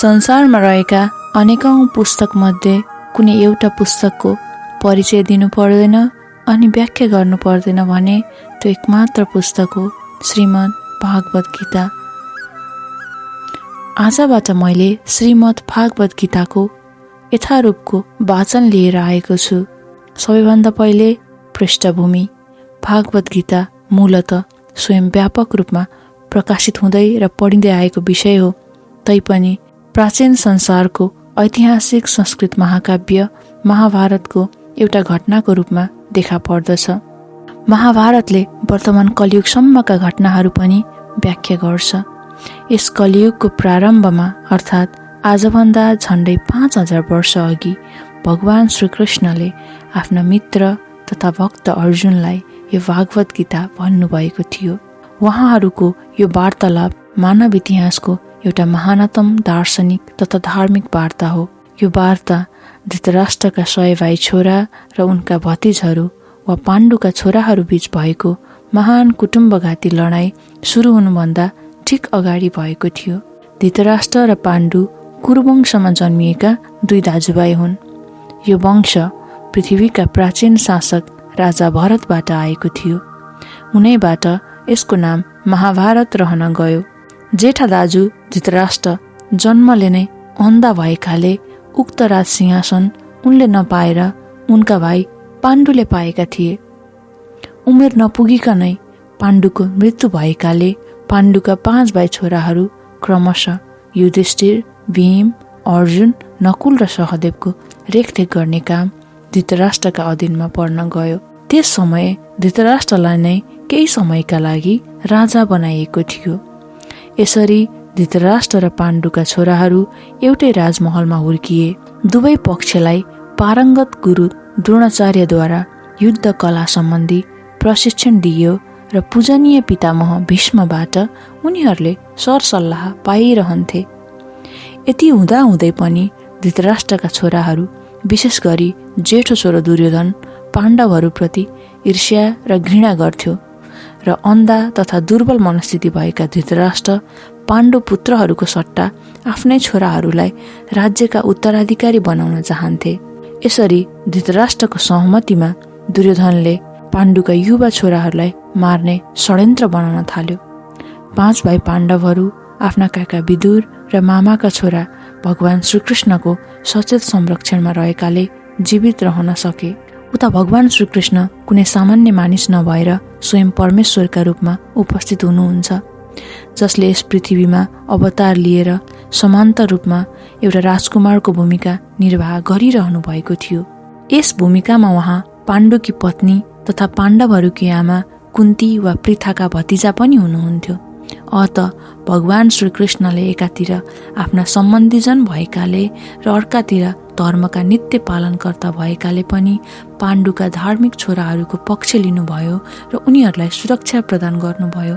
संसारमा रहेका अनेकौं पुस्तकमध्ये कुनै एउटा पुस्तकको परिचय दिनु पर्दैन अनि व्याख्या गर्नु पर्दैन भने त्यो एकमात्र पुस्तक हो श्रीमद् भागवत गीता। आजबाट मैले श्रीमद् भागवत गीताको यथारूपको वाचन लिएर आएको छु। सबैभन्दा पहिले पृष्ठभूमि। भागवत गीता मूलत स्वयं व्यापक रूपमा प्रकाशित हुँदै र पढिँदै आएको विषय हो। तैपनि प्राचीन संसारको ऐतिहासिक संस्कृत महाकाव्य महाभारतको एउटा घटनाको रूपमा देखा पर्दछ। महाभारतले वर्तमान कलियुगसम्मका घटनाहरू पनि व्याख्या गर्छ। यस कलियुगको प्रारम्भमा अर्थात् आजभन्दा झन्डै 5000 वर्ष अघि भगवान श्रीकृष्णले आफ्ना मित्र तथा भक्त अर्जुनलाई यो भागवत गीता भन्नुभएको थियो। उहाँहरूको यो वार्तालाप मानव इतिहासको एउटा महानतम दार्शनिक तथा धार्मिक वार्ता हो। यो वार्ता धृतराष्ट्रका 100 भाइ छोरा र उनका भतिजहरू वा पाण्डुका छोराहरू बीच भएको महान कुटुम्बघाती लडाईँ सुरु हुनुभन्दा ठिक अगाडि भएको थियो। धृतराष्ट्र र पाण्डु कुरुवंशमा जन्मिएका 2 दाजुभाइ हुन्। यो वंश पृथ्वीका प्राचीन शासक राजा भरतबाट आएको थियो। उनैबाट यसको नाम महाभारत रहन गयो। जेठा दाजु धृतराष्ट्र जन्मले नै अन्धा भएकाले उक्त राज सिंहासन उनले नपाएर उनका भाइ पाण्डुले पाएका थिए। उमेर नपुगिकनै पाण्डुको मृत्यु भएकाले पाण्डुका 5 भाइ छोराहरू क्रमशः युधिष्ठिर, भीम, अर्जुन, नकुल र सहदेवको रेखदेख गर्ने काम धृतराष्ट्रका अधीनमा पर्न गयो। त्यस समय धृतराष्ट्रलाई नै केही समयका लागि राजा बनाइएको थियो। यसरी धृतराष्ट्र र पाण्डुका छोराहरू एउटै राजमहलमा हुर्किए। दुवै पक्षलाई पारङ्गत गुरु द्रोणाचार्यद्वारा युद्ध कला सम्बन्धी प्रशिक्षण दिइयो र पूजनीय पितामह भीष्मबाट उनीहरूले सरसल्लाह पाइरहन्थे। यति हुँदाहुँदै पनि धृतराष्ट्रका छोराहरू विशेष गरी जेठो छोरो दुर्योधन पाण्डवहरूप्रति ईर्ष्या र घृणा गर्थ्यो र अन्धा तथा दुर्बल मनस्थिति भएका धृतराष्ट्र पाण्डु पुत्रहरूको सट्टा आफ्नै छोराहरूलाई राज्यका उत्तराधिकारी बनाउन चाहन्थे। यसरी धृतराष्ट्रको सहमतिमा दुर्योधनले पाण्डुका युवा छोराहरूलाई मार्ने षड्यन्त्र बनाउन थाल्यो। 5 भाइ पाण्डवहरू आफ्ना काका विदुर र मामाका छोरा भगवान श्रीकृष्णको सचेत संरक्षणमा रहेकाले जीवित रहन सके। उता भगवान श्रीकृष्ण कुनै सामान्य मानिस नभएर स्वयं परमेश्वरका रूपमा उपस्थित हुनुहुन्छ, जसले यस पृथ्वीमा अवतार लिएर समान्तर रूपमा एउटा राजकुमारको भूमिका निर्वाह गरिरहनु भएको थियो। यस भूमिकामा उहाँ पाण्डुकी पत्नी तथा पाण्डवहरूकी आमा कुन्ती वा पृथाका भतिजा पनि हुनुहुन्थ्यो। अत भगवान श्रीकृष्णले एकातिर आफ्ना सम्बन्धीजन भएकाले र अर्कातिर धर्मका नित्य पालनकर्ता भएकाले पनि पाण्डुका धार्मिक छोराहरूको पक्ष लिनुभयो र उनीहरूलाई सुरक्षा प्रदान गर्नुभयो।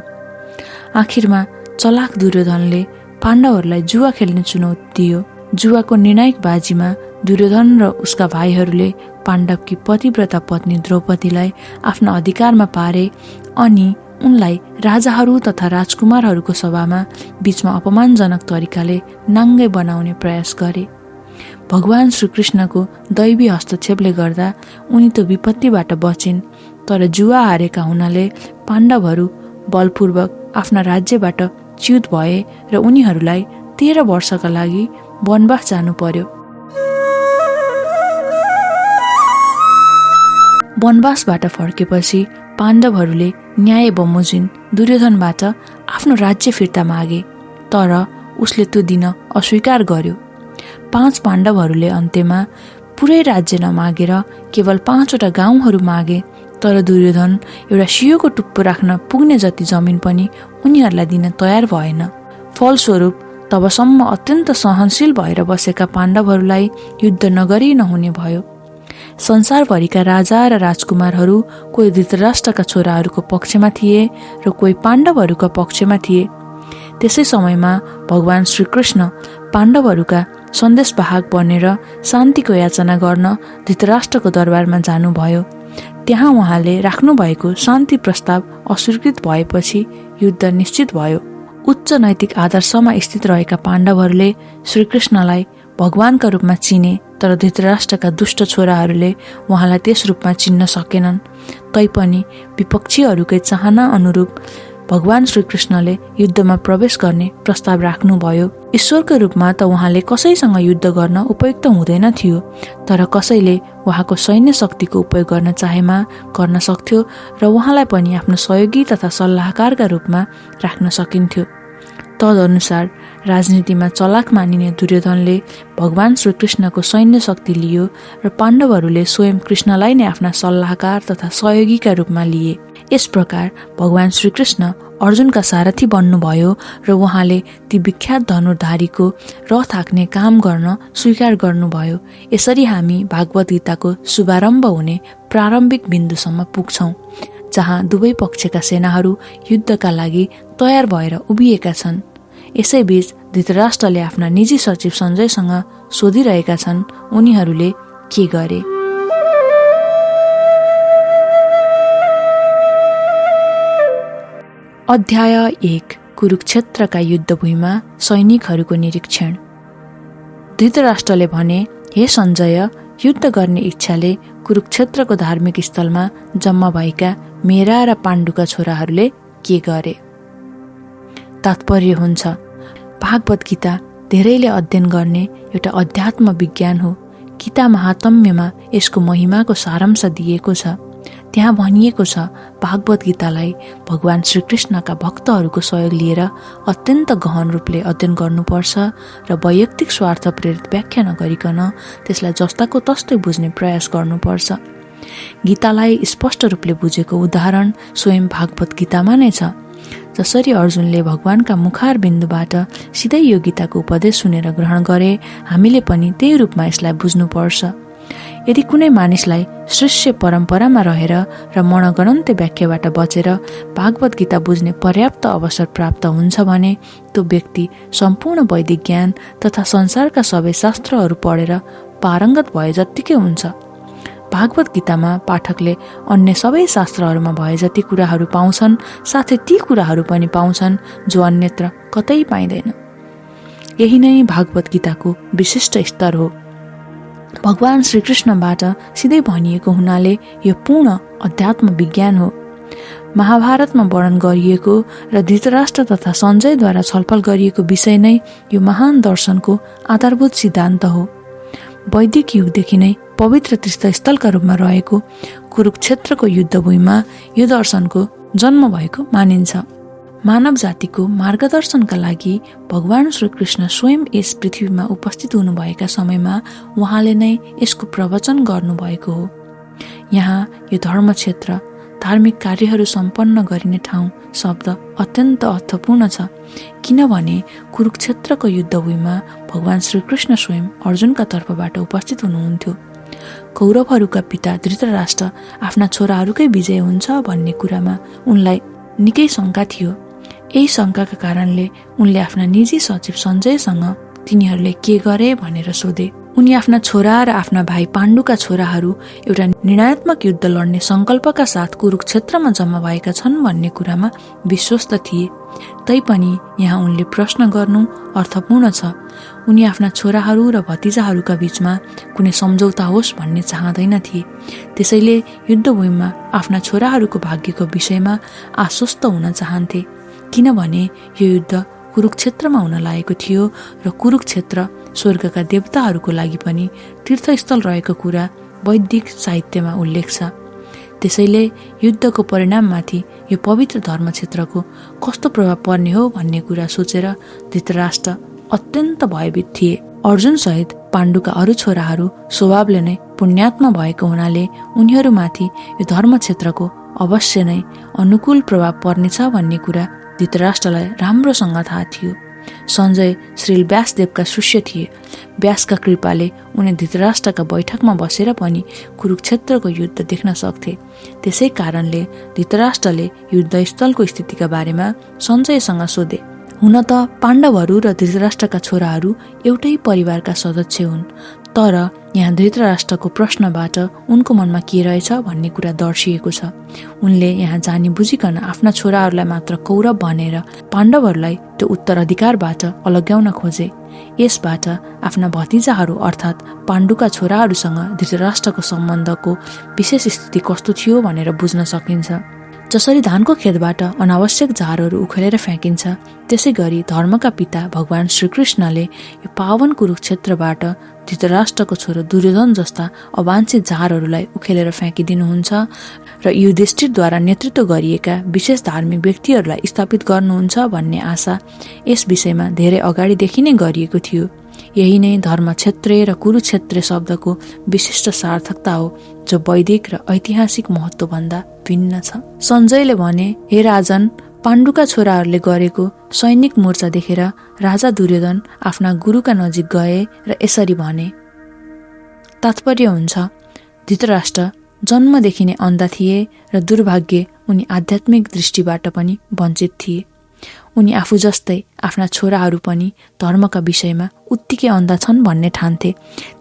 आखिरमा चलाक दुर्योधनले पाण्डवहरूलाई जुवा खेल्ने चुनौती दियो। जुवाको निर्णायक बाजीमा दुर्योधन र उसका भाइहरूले पाण्डवकी पतिव्रता पत्नी द्रौपदीलाई आफ्ना अधिकारमा पारे अनि उनलाई राजाहरू तथा राजकुमारहरूको सभामा बीचमा अपमानजनक तरिकाले नाङ्गै बनाउने प्रयास गरे। भगवान श्रीकृष्णको दैवी हस्तक्षेपले गर्दा उनी त्यो विपत्तिबाट बचिन्, तर जुवा हारेका हुनाले पाण्डवहरू बलपूर्वक आफ्ना राज्यबाट च्युत भए र उनीहरूलाई 13 वर्षका लागि वनवास जानु पर्यो। वनवासबाट फर्केपछि पाण्डवहरूले न्याय बमोजिम दुर्योधनबाट आफ्नो राज्य फिर्ता मागे, तर उसले त्यो दिन अस्वीकार गर्यो। 5 पाण्डवहरूले अन्त्यमा पुरै राज्य नमागेर केवल 5वटा गाउँहरू मागे, तर दुर्योधन एउटा सियोको टुप्पो राख्न पुग्ने जति जमिन पनि उनीहरूलाई दिन तयार भएन। फलस्वरूप तबसम्म अत्यन्त सहनशील भएर बसेका पाण्डवहरूलाई युद्ध नगरी नहुने भयो। संसारभरिका राजा र राजकुमारहरू कोही धृतराष्ट्रका छोराहरूको पक्षमा थिए र कोही पाण्डवहरूका पक्षमा थिए। त्यसै समयमा भगवान श्रीकृष्ण पाण्डवहरूका सन्देशवाहक बनेर शान्तिको याचना गर्न धृतराष्ट्रको दरबारमा जानुभयो। त्यहाँ उहाँले राख्नुभएको शान्ति प्रस्ताव अस्वीकृत भएपछि युद्ध निश्चित भयो। उच्च नैतिक आदर्शमा स्थित रहेका पाण्डवहरूले श्रीकृष्णलाई भगवानका रूपमा चिने, तर धृतराष्ट्रका दुष्ट छोराहरूले उहाँलाई त्यस रूपमा चिन्न सकेनन्। तैपनि विपक्षीहरूकै चाहना अनुरूप भगवान श्रीकृष्णले युद्धमा प्रवेश गर्ने प्रस्ताव राख्नुभयो। ईश्वरको रूपमा त उहाँले कसैसँग युद्ध गर्न उपयुक्त हुँदैन थियो, तर कसैले उहाँको सैन्य शक्तिको उपयोग गर्न चाहेमा गर्न सक्थ्यो र उहाँलाई पनि आफ्नो सहयोगी तथा सल्लाहकारका रूपमा राख्न सकिन्थ्यो। तदनुसार राजनीतिमा चलाक मानिने दुर्योधनले भगवान श्रीकृष्णको सैन्य शक्ति लियो र पाण्डवहरूले स्वयं कृष्णलाई नै आफ्ना सल्लाहकार तथा सहयोगीका रूपमा लिए। यस प्रकार भगवान श्रीकृष्ण अर्जुनका सारथी बन्नुभयो र उहाँले ती विख्यात धनुर्धारीको रथ हाँक्ने काम गर्न स्वीकार गर्नुभयो। यसरी हामी भागवत गीताको शुभारम्भ हुने प्रारम्भिक बिन्दुसम्म पुग्छौं, जहाँ दुवै पक्षका सेनाहरू युद्धका लागि तयार भएर उभिएका छन्। यसैबीच धृतराष्ट्रले आफ्ना निजी सचिव सञ्जयसँग सोधिरहेका छन्, उनीहरूले के गरे। अध्याय 1 कुरुक्षेत्रका युद्धभूमिमा सैनिकहरूको निरीक्षण। धृतराष्ट्रले भने, हे सञ्जय, युद्ध गर्ने इच्छाले कुरुक्षेत्रको धार्मिक स्थलमा जम्मा भएका मेरा र पाण्डुका छोराहरूले के गरे। तात्पर्य हुन्छ, भागवत गीता धेरैले अध्ययन गर्ने एउटा अध्यात्म विज्ञान हो। गीता महात्म्यमा यसको महिमाको सारांश दिएको छ। त्यहाँ भनिएको छ, भागवत गीतालाई भगवान श्रीकृष्णका भक्तहरूको सहयोग लिएर अत्यन्त गहन रूपले अध्ययन गर्नुपर्छ र वैयक्तिक स्वार्थ प्रेरित व्याख्या नगरिकन त्यसलाई जस्ताको तस्तै बुझ्ने प्रयास गर्नुपर्छ। गीतालाई स्पष्ट रूपले बुझेको उदाहरण स्वयं भागवत गीतामा नै छ। जसरी अर्जुनले भगवानका मुखार बिन्दुबाट सिधै यो गीताको उपदेश सुनेर ग्रहण गरे, हामीले पनि त्यही रूपमा यसलाई बुझ्नुपर्छ। यदि कुनै मानिसलाई शिष्य परम्परामा रहेर र मनगणन्त व्याख्याबाट बचेर भागवत गीता बुझ्ने पर्याप्त अवसर प्राप्त हुन्छ भने त्यो व्यक्ति सम्पूर्ण वैदिक ज्ञान तथा संसारका सबै शास्त्रहरू पढेर पारङ्गत भए जत्तिकै हुन्छ। भागवत गीतामा पाठकले अन्य सबै शास्त्रहरूमा भए जति कुराहरू पाउँछन्, साथै ती कुराहरू पनि पाउँछन् जो अन्यत्र कतै पाइँदैन। यही नै भागवत गीताको विशिष्ट स्तर हो। भगवान श्रीकृष्णबाट सिधै भनिएको हुनाले यो पूर्ण अध्यात्म विज्ञान हो। महाभारतमा वर्णन गरिएको र धृतराष्ट्र तथा सञ्जयद्वारा छलफल गरिएको विषय नै यो महान दर्शनको आधारभूत सिद्धान्त हो। वैदिक युगदेखि नै पवित्र तीर्थस्थलका रूपमा रहेको कुरुक्षेत्रको युद्धभूमिमा यो दर्शनको जन्म भएको मानिन्छ। मानव जातिको मार्गदर्शनका लागि भगवान श्रीकृष्ण स्वयं यस पृथ्वीमा उपस्थित हुनुभएका समयमा उहाँले नै यसको प्रवचन गर्नुभएको हो। यहाँ यो धर्मक्षेत्र, धार्मिक कार्यहरू सम्पन्न गरिने ठाउँ शब्द अत्यन्त अर्थपूर्ण छ, किनभने कुरुक्षेत्रको युद्धभूमिमा भगवान श्रीकृष्ण स्वयं अर्जुनका तर्फबाट उपस्थित हुनुहुन्थ्यो। कौरवहरूका पिता धृतराष्ट्र आफ्ना छोराहरूकै विजय हुन्छ भन्ने कुरामा उनलाई निकै शङ्का थियो। यही शङ्काका कारणले उनले आफ्ना निजी सचिव सञ्जयसँग तिनीहरूले के गरे भनेर सोधे। उनी आफ्ना छोरा र आफ्ना भाइ पाण्डुका छोराहरू एउटा निर्णयात्मक युद्ध लड्ने संकल्पका साथ कुरुक्षेत्रमा जम्मा भएका छन् भन्ने कुरामा विश्वस्त थिए। तैपनि यहाँ उनले प्रश्न गर्नु अर्थपूर्ण छ। उनी आफ्ना छोराहरू र भतिजाहरूका बीचमा कुनै सम्झौता होस् भन्ने चाहँदैन थिए। त्यसैले युद्धभूमिमा आफ्ना छोराहरूको भाग्यको विषयमा आश्वस्त हुन चाहन्थे, किनभने यो युद्ध कुरुक्षेत्रमा हुन लागेको थियो र कुरुक्षेत्र स्वर्गका देवताहरूको लागि पनि तीर्थस्थल रहेको कुरा वैदिक साहित्यमा उल्लेख छ। त्यसैले युद्धको परिणाममाथि यो पवित्र धर्मक्षेत्रको कस्तो प्रभाव पर्ने हो भन्ने कुरा सोचेर धृतराष्ट्र अत्यन्त भयभीत थिए। अर्जुन सहित पाण्डुका अरू छोराहरू स्वभावले नै पुण्यात्मा भएको हुनाले उनीहरूमाथि यो धर्मक्षेत्रको अवश्य नै अनुकूल प्रभाव पर्नेछ भन्ने कुरा धृतराष्ट्रलाई राम्रोसँग थाहा थियो। सञ्जय श्री व्यासदेवका शिष्य थिए। व्यासका कृपाले उनी धृतराष्ट्रका बैठकमा बसेर पनि कुरुक्षेत्रको युद्ध देख्न सक्थे। त्यसै कारणले धृतराष्ट्रले युद्धस्थलको स्थितिका बारेमा सञ्जयसँग सोधे। हुन त पाण्डवहरू र धृतराष्ट्रका छोराहरू एउटै परिवारका सदस्य हुन्, तर यहाँ धृतराष्ट्रको प्रश्नबाट उनको मनमा के रहेछ भन्ने कुरा दर्शिएको छ। उनले यहाँ जानी बुझिकन आफ्ना छोराहरूलाई मात्र कौरव भनेर पाण्डवहरूलाई त्यो उत्तराधिकारबाट अलग्याउन खोजे। यसबाट आफ्ना भतिजाहरू अर्थात् पाण्डुका छोराहरूसँग धृतराष्ट्रको सम्बन्धको विशेष स्थिति कस्तो थियो भनेर बुझ्न सकिन्छ। जसरी धानको खेतबाट अनावश्यक झारहरू उखेलेर फ्याँकिन्छ, त्यसै गरी धर्मका पिता भगवान श्रीकृष्णले यो पावन कुरुक्षेत्रबाट धृतराष्ट्रको छोरो दुर्योधन जस्ता अवाञ्छित झारहरूलाई उखेलेर फ्याँकिदिनुहुन्छ र युधिष्ठिरद्वारा नेतृत्व गरिएका विशेष धार्मिक व्यक्तिहरूलाई स्थापित गर्नुहुन्छ भन्ने आशा यस विषयमा धेरै अगाडिदेखि नै गरिएको थियो। यही नै धर्मक्षेत्रे र कुरुक्षेत्रे शब्दको विशिष्ट सार्थकता हो, जो वैदिक र ऐतिहासिक महत्त्वभन्दा भिन्न छ। सञ्जयले भने, हे राजन, पाण्डुका छोराहरूले गरेको सैनिक मोर्चा देखेर राजा दुर्योधन आफ्ना गुरुका नजिक गए र यसरी भने। तात्पर्य हुन्छ, धृतराष्ट्र जन्मदेखि नै अन्धा थिए र दुर्भाग्य उनी आध्यात्मिक दृष्टिबाट पनि वञ्चित थिए। उनी आफू जस्तै आफ्ना छोराहरू पनि धर्मका विषयमा उत्तिकै अन्धा छन् भन्ने ठान्थे।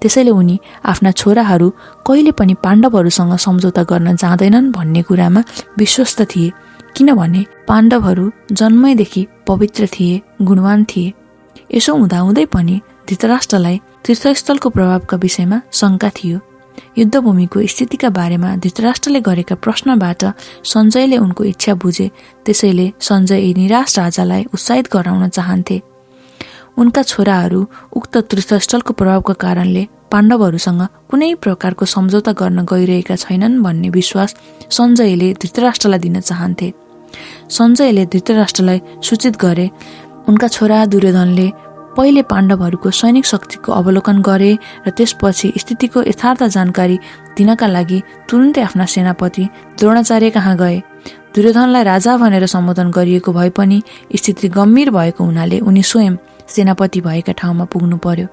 त्यसैले उनी आफ्ना छोराहरू कहिले पनि पाण्डवहरूसँग सम्झौता गर्न जाँदैनन् भन्ने कुरामा विश्वस्त थिए, किनभने पाण्डवहरू जन्मैदेखि पवित्र थिए, गुणवान थिए। यसो हुँदाहुँदै पनि धृतराष्ट्रलाई तीर्थस्थलको प्रभावका विषयमा शङ्का थियो। युद्धभूमिको स्थितिका बारेमा धृतराष्ट्रले गरेका प्रश्नबाट सञ्जयले उनको इच्छा बुझे। त्यसैले सञ्जय निराश राजालाई उत्साहित गराउन चाहन्थे। उनका छोराहरू उक्त तीर्थस्थलको प्रभावका कारणले पाण्डवहरूसँग कुनै प्रकारको सम्झौता गर्न गइरहेका छैनन् भन्ने विश्वास सञ्जयले धृतराष्ट्रलाई दिन चाहन्थे। सञ्जयले धृतराष्ट्रलाई सूचित गरे, उनका छोरा दुर्योधनले पहिले पाण्डवहरूको सैनिक शक्तिको अवलोकन गरे र त्यसपछि स्थितिको यथार्थ जानकारी दिनका लागि तुरुन्तै आफ्ना सेनापति द्रोणाचार्य कहाँ गए। दुर्योधनलाई राजा भनेर सम्बोधन गरिएको भए पनि स्थिति गम्भीर भएको हुनाले उनी स्वयं सेनापति भएका ठाउँमा पुग्नु पर्यो।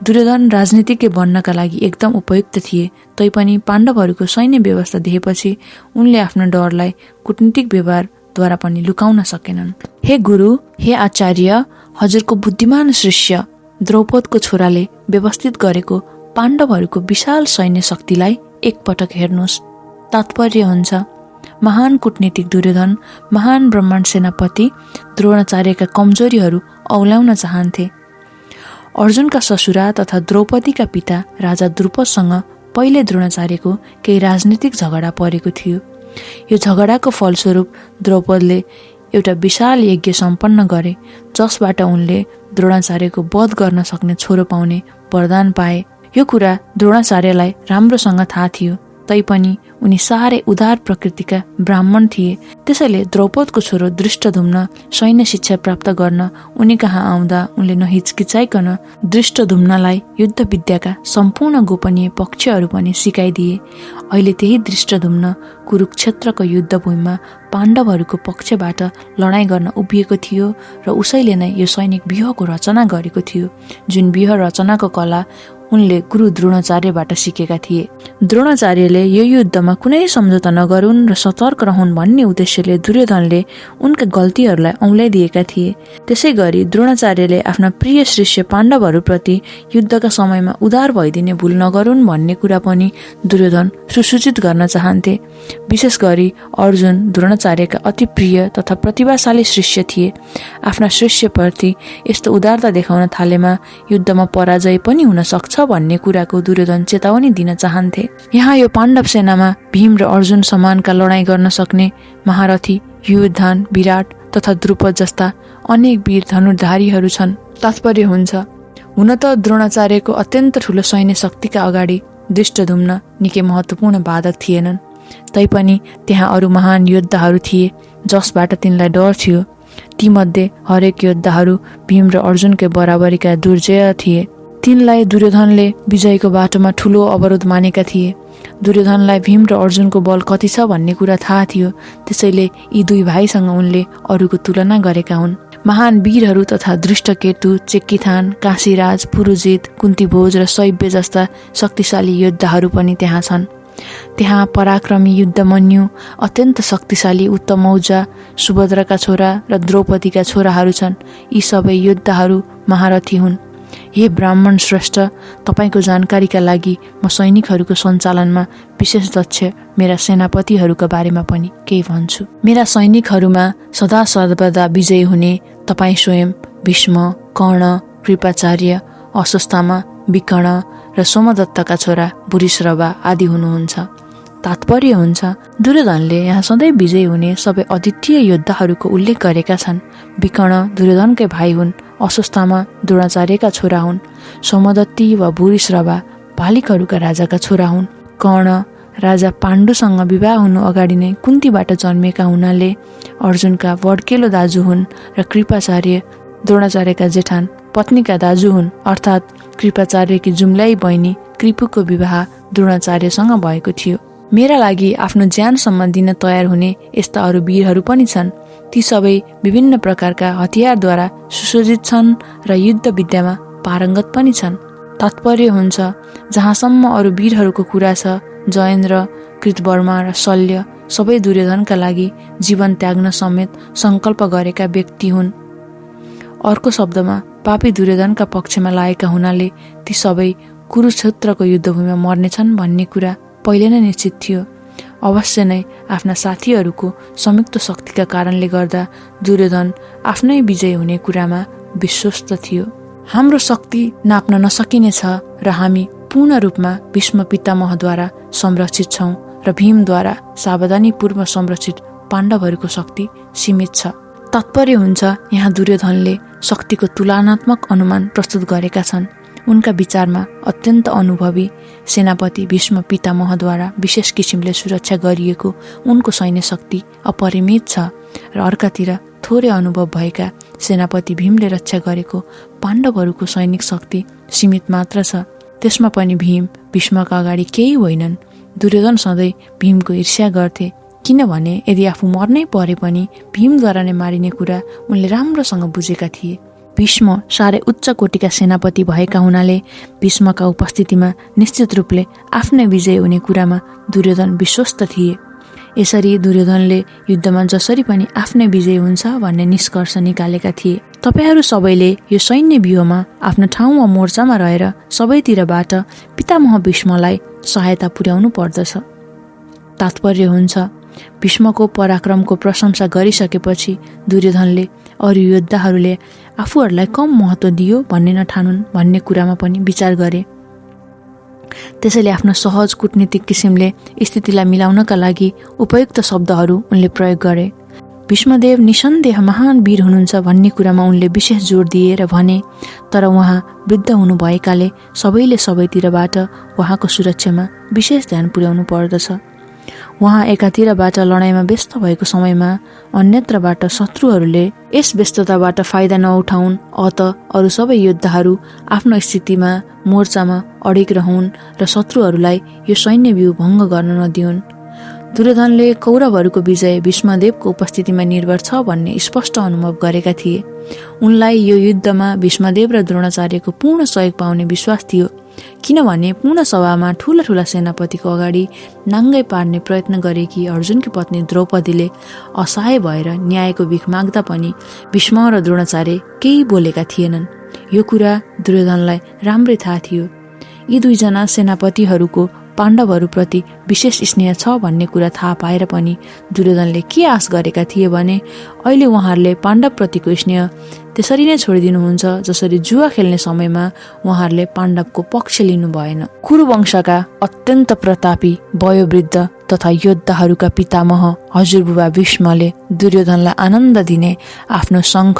दुर्योधन राजनीतिज्ञ बन्नका लागि एकदम उपयुक्त थिए, तैपनि पाण्डवहरूको सैन्य व्यवस्था देखेपछि उनले आफ्नो डरलाई कूटनीतिक व्यवहारद्वारा पनि लुकाउन सकेनन्। हे गुरु, हे आचार्य, हजुरको बुद्धिमान शिष्य द्रौपदको छोराले व्यवस्थित गरेको पाण्डवहरूको विशाल सैन्य शक्तिलाई एकपटक हेर्नुहोस्। तात्पर्य हुन्छ, महान कूटनीतिक दुर्योधन महान ब्रह्माण्ड सेनापति द्रोणाचार्यका कमजोरीहरू औल्याउन चाहन्थे। अर्जुनका ससुरा तथा द्रौपदीका पिता राजा द्रुपदसँग पहिले द्रोणाचार्यको केही राजनीतिक झगडा परेको थियो। यो झगडाको फलस्वरूप द्रौपदले एउटा विशाल यज्ञ सम्पन्न गरे, जसबाट उनले द्रोणाचार्यको वध गर्न सक्ने छोरो पाउने वरदान पाए। यो कुरा द्रोणाचार्यलाई राम्रोसँग थाहा थियो, तैपनि उनी साह्रै उदार प्रकृतिका ब्राह्मण थिए। त्यसैले द्रौपदको छोरो धृष्टद्युम्न सैन्य शिक्षा प्राप्त गर्न उनी कहाँ आउँदा उनले नहिचकिचाइकन धृष्टद्युम्नलाई युद्ध विद्याका सम्पूर्ण गोपनीय पक्षहरू पनि सिकाइदिए। अहिले त्यही धृष्टद्युम्न कुरुक्षेत्रको युद्धभूमिमा पाण्डवहरूको पक्षबाट लडाईँ गर्न उभिएको थियो र उसैले नै यो सैनिक व्यूहको रचना गरेको थियो, जुन व्यूह रचनाको कला उनले गुरु द्रोणाचार्यबाट सिकेका थिए। द्रोणाचार्यले यो युद्धमा कुनै सम्झौता नगरून् र सतर्क रहन् भन्ने उद्देश्यले दुर्योधनले उनका गल्तीहरूलाई औँल्याइदिएका थिए। त्यसै गरी द्रोणाचार्यले आफ्ना प्रिय शिष्य पाण्डवहरूप्रति युद्धका समयमा उदार भइदिने भुल नगरून् भन्ने कुरा पनि दुर्योधन सुसूचित गर्न चाहन्थे। विशेष गरी अर्जुन द्रोणाचार्यका अति प्रिय तथा प्रतिभाशाली शिष्य थिए। आफ्ना शिष्यप्रति यस्तो उदारता देखाउन थालेमा युद्धमा पराजय पनि हुन सक्छ भन्ने कुराको दुर्योधन चेतावनी दिन चाहन्थे। यहाँ यो पाण्डव सेनामा भीम र अर्जुन समानका लडाईँ गर्न सक्ने महारथी युयुधान, विराट तथा द्रुपद जस्ता अनेक वीर धनुर्धारीहरू छन्। तात्पर्य हुन्छ, हुन त द्रोणाचार्यको अत्यन्त ठूलो सैन्य शक्तिका अगाडि धृष्टद्युम्न निकै महत्त्वपूर्ण बाधक थिएनन्, तैपनि त्यहाँ अरू महान योद्धाहरू थिए जसबाट तिनलाई डर थियो। तीमध्ये हरेक योद्धाहरू भीम र अर्जुनकै बराबरीका दुर्जय थिए। तिनलाई दुर्योधनले विजयको बाटोमा ठूलो अवरोध मानेका थिए। दुर्योधनलाई भीम र अर्जुनको बल कति छ भन्ने कुरा थाहा थियो, त्यसैले यी दुई भाइसँग उनले अरूको तुलना गरेका हुन्। महान वीरहरू तथा दृष्टकेतु, चेक्किथान, काशीराज, पुरुजित, कुन्तीभोज र शैब्य जस्ता शक्तिशाली योद्धाहरू पनि त्यहाँ छन्। त्यहाँ पराक्रमी युद्धमन्यु, अत्यन्त शक्तिशाली उत्तमौजा, सुभद्राका छोरा र द्रौपदीका छोराहरू छन्। यी सबै योद्धाहरू महारथी हुन्। हे ब्राह्मण श्रेष्ठ, तपाईँको जानकारीका लागि म सैनिकहरूको सञ्चालनमा विशेष दक्ष मेरा सेनापतिहरूका बारेमा पनि केही भन्छु। मेरा सैनिकहरूमा सदा सर्वदा विजयी हुने तपाईँ स्वयं भीष्म, कर्ण, कृपाचार्य, अश्वत्थामा, विकर्ण र सोमदत्तका छोरा भूरिश्रवा आदि हुनुहुन्छ। तात्पर्य हुन्छ, दुर्योधनले यहाँ सधैँ विजयी हुने सबै अद्वितीय योद्धाहरूको उल्लेख गरेका छन्। विकर्ण दुर्योधनकै भाइ हुन्, अश्वत्थामा द्रोणाचार्यका छोरा हुन्, सोमदत्ती वा भूरिश्रवा भालिकहरूका राजाका छोरा हुन्, कर्ण राजा पाण्डुसँग विवाह हुनु अगाडि नै कुन्तीबाट जन्मेका हुनाले अर्जुनका वड्केलो दाजु हुन् र कृपाचार्य द्रोणाचार्यका जेठान पत्नीका दाजु हुन्, अर्थात् कृपाचार्यकी जुम्ल्याई बहिनी कृपुको विवाह द्रोणाचार्यसँग भएको थियो। मेरा लागि आफ्नो ज्यानसम्म दिन तयार हुने यस्ता अरू वीरहरू पनि छन्। ती सबै विभिन्न प्रकारका हतियारद्वारा सुसज्जित छन् र युद्ध विद्यामा पारङ्गत पनि छन्। तात्पर्य हुन्छ, जहाँसम्म अरू वीरहरूको कुरा छ, जयेन्द्र, कृतवर्मा र शल्य सबै दुर्योधनका लागि जीवन त्याग्न समेत सङ्कल्प गरेका व्यक्ति हुन्। अर्को शब्दमा पापी दुर्योधनका पक्षमा लागेका हुनाले ती सबै कुरुक्षेत्रको युद्धभूमिमा मर्नेछन् भन्ने कुरा पहिले नै निश्चित थियो। अवश्य नै आफ्ना साथीहरूको संयुक्त शक्तिका कारणले गर्दा दुर्योधन आफ्नै विजय हुने कुरामा विश्वस्त थियो। हाम्रो शक्ति नाप्न नसकिने छ र हामी पूर्ण रूपमा भीष्म पितामहद्वारा संरक्षित छौं र भीमद्वारा सावधानीपूर्व संरक्षित पाण्डवहरूको शक्ति सीमित छ। तात्पर्य हुन्छ, यहाँ दुर्योधनले शक्तिको तुलनात्मक अनुमान प्रस्तुत गरेका छन्। उनका विचारमा अत्यन्त अनुभवी सेनापति भीष्म पितामहद्वारा विशेष किसिमले सुरक्षा गरिएको उनको सैन्य शक्ति अपरिमित छ र अर्कातिर थोरै अनुभव भएका सेनापति भीमले रक्षा गरेको पाण्डवहरूको सैनिक शक्ति सीमित मात्र छ। त्यसमा पनि भीष्मका अगाडि केही होइनन्। दुर्योधन सधैँ भीमको ईर्ष्या गर्थे, किनभने यदि आफू मर्नै परे पनि भीमद्वारा नै मारिने कुरा उनले राम्रोसँग बुझेका थिए। भीष्म साह्रै उच्च कोटिका सेनापति भएका हुनाले भीष्मका उपस्थितिमा निश्चित रूपले आफ्नै विजय हुने कुरामा दुर्योधन विश्वस्त थिए। यसरी दुर्योधनले युद्धमा जसरी पनि आफ्नै विजय हुन्छ भन्ने निष्कर्ष निकालेका थिए। तपाईहरू सबैले यो सैन्य व्यूहमा आफ्नो ठाउँ वा मोर्चामा रहेर सबैतिरबाट पितामह भीष्मलाई सहायता पुर्याउनु पर्दछ। तात्पर्य हुन्छ, भीष्मको पराक्रमको प्रशंसा गरिसकेपछि दुर्योधनले अरू योद्धाहरूले आफूहरूलाई कम महत्त्व दियो भन्ने नठानुन् भन्ने कुरामा पनि विचार गरे। त्यसैले आफ्नो सहज कूटनीतिक किसिमले स्थितिलाई मिलाउनका लागि उपयुक्त शब्दहरू उनले प्रयोग गरे। भीष्मदेव निसन्देह महान वीर हुनुहुन्छ भन्ने कुरामा उनले विशेष जोड दिए र भने, तर उहाँ वृद्ध हुनुभएकाले सबैले सबैतिरबाट उहाँको सुरक्षामा विशेष ध्यान पुर्याउनु पर्दछ। उहाँ एकातिरबाट लडाइँमा व्यस्त भएको समयमा अन्यत्रबाट शत्रुहरूले यस व्यस्तताबाट फाइदा नउठाउन्, अत अरू सबै योद्धाहरू आफ्नो स्थितिमा मोर्चामा अडिग रहन् र शत्रुहरूलाई यो सैन्य व्यूह भङ्ग गर्न नदिउन्। दुर्योधनले कौरवहरूको विजय भीष्मदेवको उपस्थितिमा निर्भर छ भन्ने स्पष्ट अनुभव गरेका थिए। उनलाई यो युद्धमा भीष्मदेव र द्रोणाचार्यको पूर्ण सहयोग पाउने विश्वास थियो, किनभने पूर्ण सभामा ठूला ठूला सेनापतिको अगाडि नाङ्गै पार्ने प्रयत्न गरेकी अर्जुनकी पत्नी द्रौपदीले असहाय भएर न्यायको भिख माग्दा पनि भीष्म र द्रोणाचार्य केही बोलेका थिएनन्। यो कुरा दुर्योधनलाई राम्रै थाहा थियो। यी दुईजना सेनापतिहरूको पाण्डवहरूप्रति विशेष स्नेह छ भन्ने कुरा थाहा पाएर पनि दुर्योधनले के आश गरेका थिए भने अहिले उहाँहरूले पाण्डवप्रतिको स्नेह त्यसरी नै छोडिदिनुहुन्छ जसरी जुवा खेल्ने समयमा उहाँहरूले पाण्डवको पक्ष लिनु भएन। कुरुवंशका अत्यन्त प्रतापी वयोवृद्ध तथा योद्धाहरूका पितामह हजुरबुबा भीष्मले दुर्योधनलाई आनन्द दिने आफ्नो शङ्ख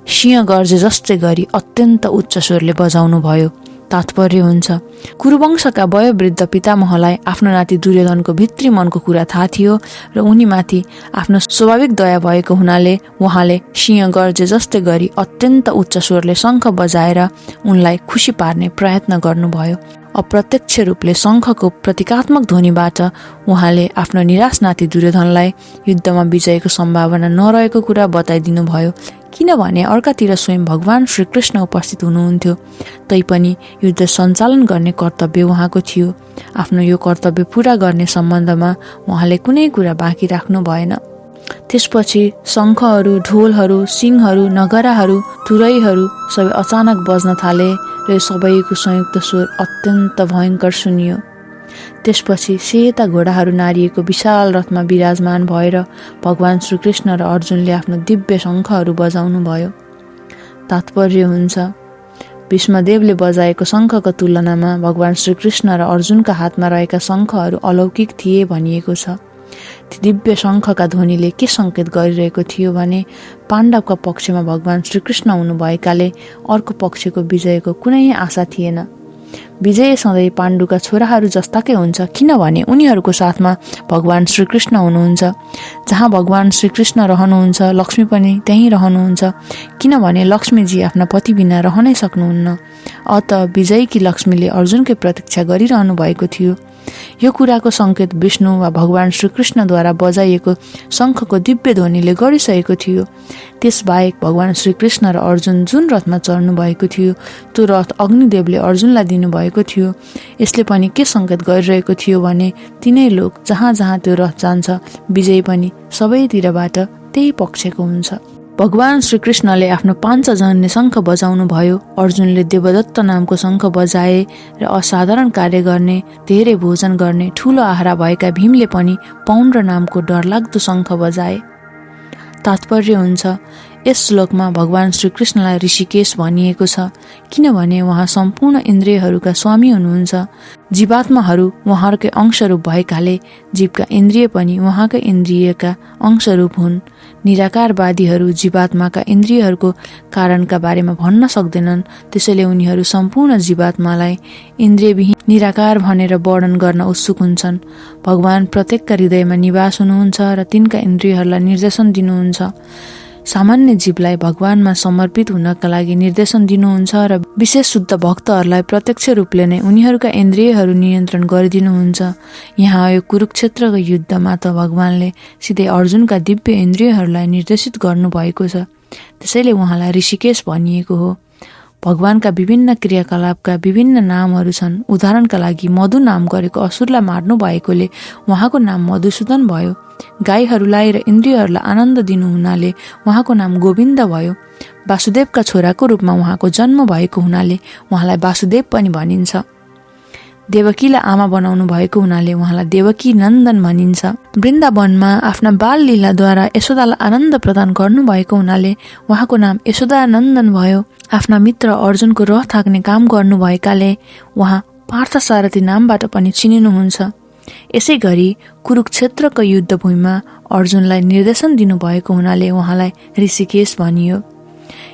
सिंह गर्जे जस्तै गरी अत्यन्त उच्च स्वरले बजाउनु भयो। तात्पर्य हुन्छ, कुरुवंशका वयोवृद्ध पितामहलाई आफ्नो नाति दुर्योधनको भित्री मनको कुरा थाहा थियो र उनीमाथि आफ्नो स्वाभाविक दया भएको हुनाले उहाँले सिंह गर्जे जस्तै गरी अत्यन्त उच्च स्वरले शङ्ख बजाएर उनलाई खुसी पार्ने प्रयत्न गर्नुभयो। अप्रत्यक्ष रूपले शङ्खको प्रतीकात्मक ध्वनिबाट उहाँले आफ्नो निराश नाति दुर्योधनलाई युद्धमा विजयको सम्भावना नरहेको कुरा बताइदिनु भयो, किनभने अर्कातिर स्वयं भगवान श्रीकृष्ण उपस्थित हुनुहुन्थ्यो। तैपनि युद्ध सञ्चालन गर्ने कर्तव्य उहाँको थियो। आफ्नो यो कर्तव्य पूरा गर्ने सम्बन्धमा उहाँले कुनै कुरा बाँकी राख्नु भएन। त्यसपछि शङ्खहरू, ढोलहरू, सिङहरू, नगराहरू, तुरैहरू सबै अचानक बज्न थाले र सबैको संयुक्त स्वर अत्यन्त भयङ्कर सुनियो। त्यसपछि सेता घोडाहरू नारिएको विशाल रथमा विराजमान भएर भगवान श्रीकृष्ण र अर्जुनले आफ्नो दिव्य शङ्खहरू बजाउनु भयो। तात्पर्य हुन्छ, भीष्मदेवले बजाएको शङ्खको तुलनामा भगवान श्रीकृष्ण र अर्जुनका हातमा रहेका शङ्खहरू अलौकिक थिए भनिएको छ। ती दिव्य शङ्खका ध्वनिले के सङ्केत गरिरहेको थियो भने पाण्डवका पक्षमा भगवान श्रीकृष्ण हुनुभएकाले अर्को पक्षको विजयको कुनै आशा थिएन। विजय सधैँ पाण्डुका छोराहरू जस्ताकै हुन्छ, किनभने उनीहरूको साथमा भगवान श्रीकृष्ण हुनुहुन्छ। जहाँ भगवान श्रीकृष्ण रहनुहुन्छ, लक्ष्मी पनि त्यहीँ रहनुहुन्छ, किनभने लक्ष्मीजी आफ्ना पति बिना रहनै सक्नुहुन्न। अत विजयकी लक्ष्मीले अर्जुनकै प्रतीक्षा गरिरहनु भएको थियो। यो कुराको सङ्केत विष्णु वा भगवान श्रीकृष्णद्वारा बजाइएको शङ्खको दिव्य ध्वनिले गरिसकेको थियो। त्यसबाहेक भगवान श्रीकृष्ण र अर्जुन जुन रथमा चढ्नु भएको थियो त्यो रथ अग्निदेवले अर्जुनलाई दिनुभएको थियो। यसले पनि के सङ्केत गरिरहेको थियो भने तिनै लोक जहाँ जहाँ त्यो रथ जान्छ विजय पनि सबैतिरबाट त्यही पक्षको हुन्छ। भगवान श्रीकृष्णले आफ्नो पाञ्चजन्य शङ्ख बजाउनु भयो। अर्जुनले देवदत्त नामको शङ्ख बजाए र असाधारण कार्य गर्ने, धेरै भोजन गर्ने, ठुलो आहारा भएका भीमले पनि पौण्ड्र नामको डरलाग्दो शङ्ख बजाए। तात्पर्य हुन्छ, यस श्लोकमा भगवान श्रीकृष्णलाई ऋषिकेश भनिएको छ, किनभने उहाँ सम्पूर्ण इन्द्रियहरूका स्वामी हुनुहुन्छ। जीवात्माहरू उहाँकै अंशरूप भएकाले जीवका इन्द्रिय पनि उहाँकै इन्द्रियका अंशरूप हुन्। निराकारवादीहरू जीवात्माका इन्द्रियहरूको कारणका बारेमा भन्न सक्दैनन्, त्यसैले उनीहरू सम्पूर्ण जीवात्मालाई इन्द्रियविहीन निराकार भनेर वर्णन गर्न उत्सुक हुन्छन्। भगवान प्रत्येकका हृदयमा निवास हुनुहुन्छ र तिनका इन्द्रियहरूलाई निर्देशन दिनुहुन्छ। सामान्य जीवलाई भगवानमा समर्पित हुनका लागि निर्देशन दिनुहुन्छ र विशेष शुद्ध भक्तहरूलाई प्रत्यक्ष रूपले नै उनीहरूका इन्द्रियहरू नियन्त्रण गरिदिनुहुन्छ। यहाँ यो कुरुक्षेत्रको युद्धमा त भगवानले सिधै अर्जुनका दिव्य इन्द्रियहरूलाई निर्देशित गर्नुभएको छ, त्यसैले उहाँलाई ऋषिकेश भनिएको हो। भगवानका विभिन्न क्रियाकलापका विभिन्न नामहरू छन्। उदाहरणका लागि मधु नाम गरेको असुरलाई मार्नु भएकोले उहाँको नाम मधुसूदन भयो। गाईहरूलाई र इन्द्रियहरूलाई आनन्द दिनु हुनाले उहाँको नाम गोविन्द भयो। वासुदेवका छोराको रूपमा उहाँको जन्म भएको हुनाले उहाँलाई वासुदेव पनि भनिन्छ। देवकीलाई आमा बनाउनु भएको हुनाले उहाँलाई देवकी नन्दन भनिन्छ। वृन्दावनमा आफ्ना बाल लीलाद्वारा यशोदालाई आनन्द प्रदान गर्नुभएको हुनाले उहाँको नाम यशोदानन्दन भयो। आफ्ना मित्र अर्जुनको रथ हाँक्ने काम गर्नुभएकाले उहाँ पार्थसारथी नामबाट पनि चिनिनुहुन्छ। यसै गरी कुरुक्षेत्रको युद्धभूमिमा अर्जुनलाई निर्देशन दिनुभएको हुनाले उहाँलाई ऋषिकेश भनियो।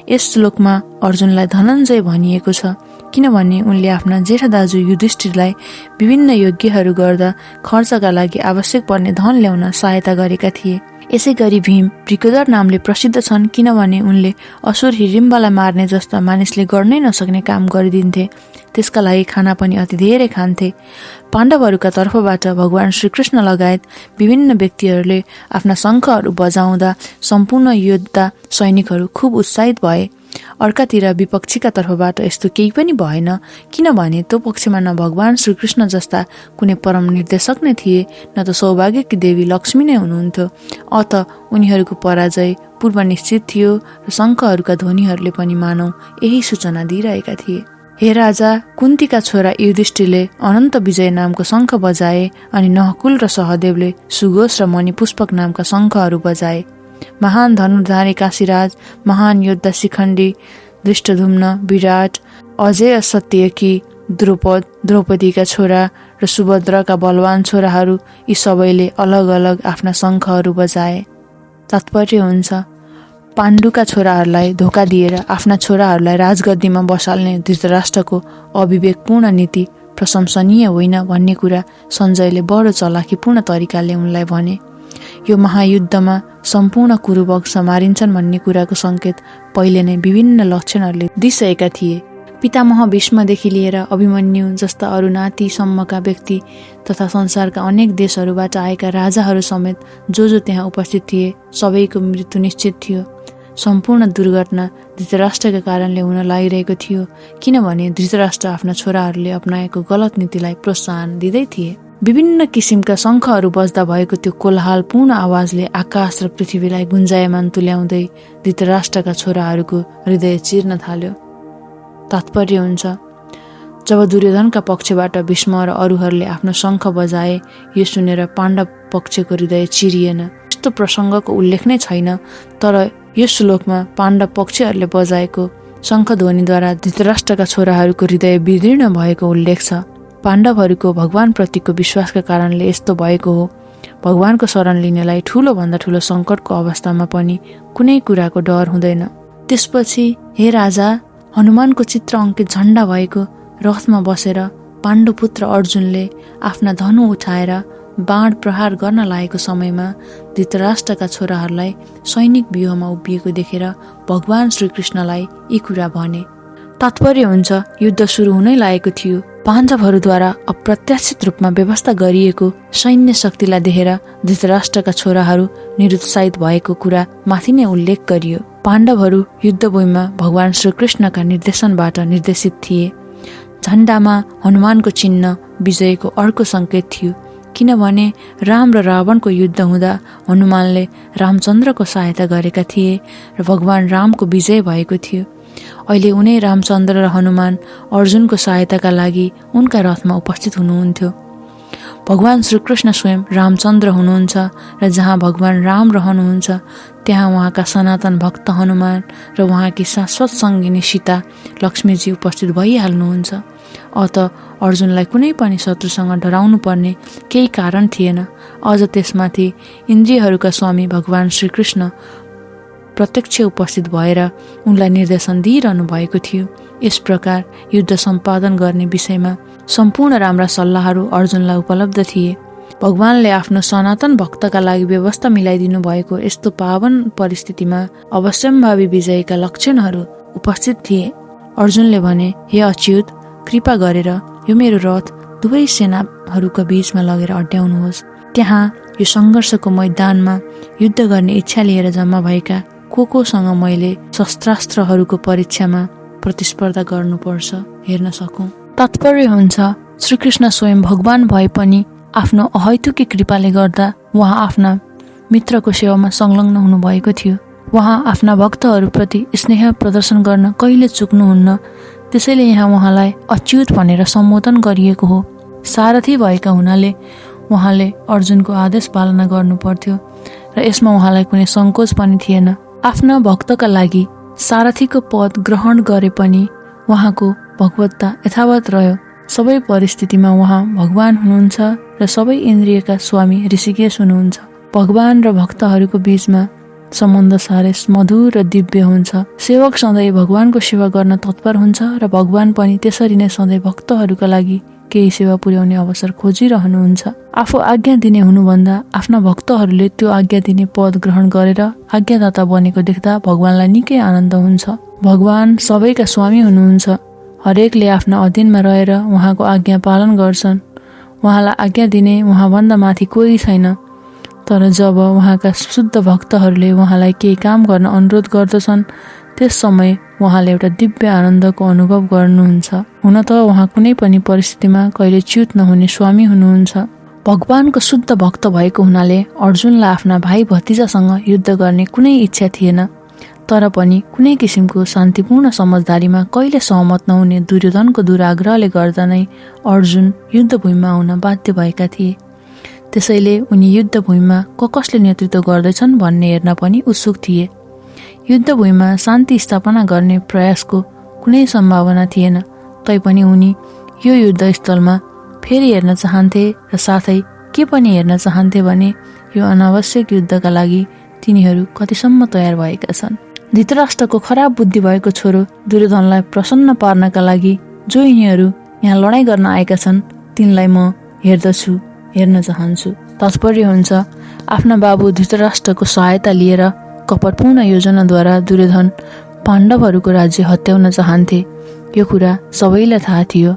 यस श्लोकमा अर्जुनलाई धनञ्जय भनिएको छ, किनभने उनले आफ्ना जेठा दाजु युधिष्ठिरलाई विभिन्न यज्ञहरू गर्दा खर्चका लागि आवश्यक पर्ने धन ल्याउन सहायता गरेका थिए। यसै गरी भीम वृकोदर नामले प्रसिद्ध छन्, किनभने उनले असुर हिडिम्बालाई मार्ने जस्ता मानिसले गर्नै नसक्ने काम गरिदिन्थे। त्यसका लागि खाना पनि अति धेरै खान्थे। पाण्डवहरूका तर्फबाट भगवान श्रीकृष्ण लगायत विभिन्न व्यक्तिहरूले आफ्ना शङ्खहरू बजाउँदा सम्पूर्ण योद्धा सैनिकहरू खुब उत्साहित भए। अर्कातिर विपक्षीका तर्फबाट यस्तो केही पनि भएन, किनभने त्यो पक्षमा न भगवान श्रीकृष्ण जस्ता कुनै परम निर्देशक नै थिए, न त सौभाग्यकी देवी लक्ष्मी नै हुनुहुन्थ्यो। अत उनीहरूको पराजय पूर्व निश्चित थियो र शङ्खहरूका ध्वनिहरूले पनि मानव यही सूचना दिइरहेका थिए। हे राजा, कुन्तीका छोरा युधिष्ठिरले अनन्त विजय नामको शङ्ख बजाए अनि नहकुल र सहदेवले सुघोष र मणिपुष्पक नामका शङ्खहरू बजाए। महान धनुर्धारी काशीराज, महान योद्धा शिखण्डी, दृष्टद्युम्न, विराट, अजय, सत्यकी, द्रौपदीका छोरा र सुभद्राका बलवान छोराहरू यी सबैले अलग अलग आफ्ना शङ्खहरू बजाए। तात्पर्य हुन्छ, पाण्डुका छोराहरूलाई धोका दिएर आफ्ना छोराहरूलाई राजगद्दीमा बसाल्ने धृतराष्ट्रको अविवेकपूर्ण नीति प्रशंसनीय होइन भन्ने कुरा सञ्जयले बडो चलाखीपूर्ण तरिकाले उनलाई भने। यो महायुद्धमा सम्पूर्ण कुरुवंश मारिन्छन् भन्ने कुराको सङ्केत पहिले नै विभिन्न लक्षणहरूले दिइसकेका थिए। पितामह भीष्मदेखि लिएर अभिमन्यु जस्ता अरू नातिसम्मका व्यक्ति तथा संसारका अनेक देशहरूबाट आएका राजाहरू समेत जो त्यहाँ उपस्थित थिए सबैको मृत्यु निश्चित थियो। सम्पूर्ण दुर्घटना धृतराष्ट्रका कारणले हुन लागिरहेको थियो, किनभने धृतराष्ट्र आफ्ना छोराहरूले अपनाएको गलत नीतिलाई प्रोत्साहन दिँदै थिए। विभिन्न किसिमका शङ्खहरू बज्दा भएको त्यो कोलाहलपूर्ण आवाजले आकाश र पृथ्वीलाई गुन्जायमान तुल्याउँदै धृतराष्ट्रका छोराहरूको हृदय चिर्न थाल्यो। तात्पर्य हुन्छ, जब दुर्योधनका पक्षबाट भीष्म र अरूहरूले आफ्नो शङ्ख बजाए, यो सुनेर पाण्डव पक्षको हृदय चिरिएन। यस्तो प्रसङ्गको उल्लेख नै छैन, तर यस श्लोकमा पाण्डव पक्षहरूले बजाएको शङ्खध्वनिद्वारा धृतराष्ट्रका छोराहरूको हृदय विदीर्ण भएको उल्लेख छ। पाण्डवहरूको भगवानप्रतिको विश्वासका कारणले यस्तो भएको हो। भगवानको शरण लिनेलाई ठूलो भन्दा ठूलो सङ्कटको अवस्थामा पनि कुनै कुराको डर हुँदैन। त्यसपछि हे राजा, हनुमानको चित्र अङ्कित झण्डा भएको रथमा बसेर पाण्डुपुत्र अर्जुनले आफ्ना धनु उठाएर बाण प्रहार गर्न लागेको समयमा धृतराष्ट्रका छोराहरूलाई सैनिक व्यूहमा उभिएको देखेर भगवान श्रीकृष्णलाई यी कुरा भने। तात्पर्य हुन्छ, युद्ध सुरु हुनै लागेको थियो। पाण्डवहरूद्वारा अप्रत्याशित रूपमा व्यवस्था गरिएको सैन्य शक्तिलाई देखेर धृतराष्ट्रका छोराहरू निरुत्साहित भएको कुरा माथि नै उल्लेख गरियो। पाण्डवहरू युद्धभूमिमा भगवान श्रीकृष्णका निर्देशनबाट निर्देशित थिए। झण्डामा हनुमानको चिन्ह विजयको अर्को सङ्केत थियो, किनभने राम र रावणको युद्ध हुँदा हनुमानले रामचन्द्रको सहायता गरेका थिए र भगवान रामको विजय भएको थियो। अहिले उनै रामचन्द्र र हनुमान अर्जुनको सहायताका लागि उनका रथमा उपस्थित हुनुहुन्थ्यो। भगवान श्रीकृष्ण स्वयं रामचन्द्र हुनुहुन्छ र जहाँ भगवान राम रहनुहुन्छ त्यहाँ उहाँका सनातन भक्त हनुमान र उहाँकी शाश्वत सङ्गिनी सीता लक्ष्मीजी उपस्थित भइहाल्नुहुन्छ। अत अर्जुनलाई कुनै पनि शत्रुसँग डराउनु पर्ने केही कारण थिएन। अझ त्यसमाथि इन्द्रियहरूका स्वामी भगवान श्रीकृष्ण प्रत्यक्ष उपस्थित भएर उनलाई निर्देशन दिइरहनु भएको थियो। यस प्रकार युद्ध सम्पादन गर्ने विषयमा सम्पूर्ण राम्रा सल्लाहहरू अर्जुनलाई उपलब्ध थिए। भगवानले आफ्नो सनातन भक्तका लागि व्यवस्था मिलाइदिनु भएको यस्तो पावन परिस्थितिमा अवश्यम्भावी विजयका लक्षणहरू उपस्थित थिए। अर्जुनले भने, हे अच्युत, कृपा गरेर यो मेरो रथ दुवै सेनाहरूका बीचमा लगेर अड्याउनुहोस्। त्यहाँ यो सङ्घर्षको मैदानमा युद्ध गर्ने इच्छा लिएर जम्मा भएका कोसँग मैले शस्त्रास्त्रहरूको परीक्षामा प्रतिस्पर्धा गर्नुपर्छ, हेर्न सकौँ। तात्पर्य हुन्छ, श्रीकृष्ण स्वयं भगवान भए पनि आफ्नो अहैतुकी कृपाले गर्दा उहाँ आफ्ना मित्रको सेवामा संलग्न हुनुभएको थियो। उहाँ आफ्ना भक्तहरूप्रति स्नेह प्रदर्शन गर्न कहिले चुक्नुहुन्न। त्यसैले यहाँ उहाँलाई अच्युत भनेर सम्बोधन गरिएको हो। सारथी भएका हुनाले उहाँले अर्जुनको आदेश पालना गर्नु पर्थ्यो र यसमा उहाँलाई कुनै सङ्कोच पनि थिएन। आफ्ना भक्तका लागि सारथीको पद ग्रहण गरे पनि उहाँको भगवत्ता यथावत रह्यो। सबै परिस्थितिमा उहाँ भगवान हुनुहुन्छ र सबै इन्द्रियका स्वामी ऋषिकेश हुनुहुन्छ। भगवान र भक्तहरूको बीचमा सम्बन्ध साह्रै मधुर र दिव्य हुन्छ। सेवक सधैँ भगवानको सेवा गर्न तत्पर हुन्छ र भगवान पनि त्यसरी नै सधैँ भक्तहरूका लागि केही सेवा पुर्याउने अवसर खोजिरहनुहुन्छ। आफू आज्ञा दिने हुनुभन्दा आफ्ना भक्तहरूले त्यो आज्ञा दिने पद ग्रहण गरेर आज्ञादाता बनेको देख्दा भगवानलाई निकै आनन्द हुन्छ। भगवान सबैका स्वामी हुनुहुन्छ। हरेकले आफ्ना अधीनमा रहेर उहाँको आज्ञा पालन गर्छन्। उहाँलाई आज्ञा दिने उहाँभन्दा माथि कोही छैन। तर जब उहाँका शुद्ध भक्तहरूले उहाँलाई केही काम गर्न अनुरोध गर्दछन् त्यस समय उहाँले एउटा दिव्य आनन्दको अनुभव गर्नुहुन्छ। हुन त उहाँ कुनै पनि परिस्थितिमा कहिले च्युत नहुने स्वामी हुनुहुन्छ। भगवानको शुद्ध भक्त भएको हुनाले अर्जुनलाई आफ्ना भाइ भतिजासँग युद्ध गर्ने कुनै इच्छा थिएन। तर पनि कुनै किसिमको शान्तिपूर्ण समझदारीमा कहिले सहमत नहुने दुर्योधनको दुराग्रहले गर्दा नै अर्जुन युद्धभूमिमा आउन बाध्य भएका थिए। त्यसैले उनी युद्धभूमिमा कसले नेतृत्व गर्दैछन् भन्ने हेर्न पनि उत्सुक थिए। युद्धभूमिमा शान्ति स्थापना गर्ने प्रयासको कुनै सम्भावना थिएन। तैपनि उनी यो युद्धस्थलमा फेरि हेर्न चाहन्थे र साथै के पनि हेर्न चाहन्थे भने यो अनावश्यक युद्धका लागि तिनीहरू कतिसम्म तयार भएका छन्। धृतराष्ट्रको खराब बुद्धि भएको छोरो दुर्योधनलाई प्रसन्न पार्नका लागि जो यिनीहरू यहाँ लडाईँ गर्न आएका छन् तिनलाई म हेर्न चाहन्छु। तात्पर्य हुन्छ, आफ्ना बाबु धृतराष्ट्रको सहायता लिएर कपटपूर्ण योजनाद्वारा दुर्योधन पाण्डवहरूको राज्य हत्याउन चाहन्थे। यो कुरा सबैलाई थाहा थियो।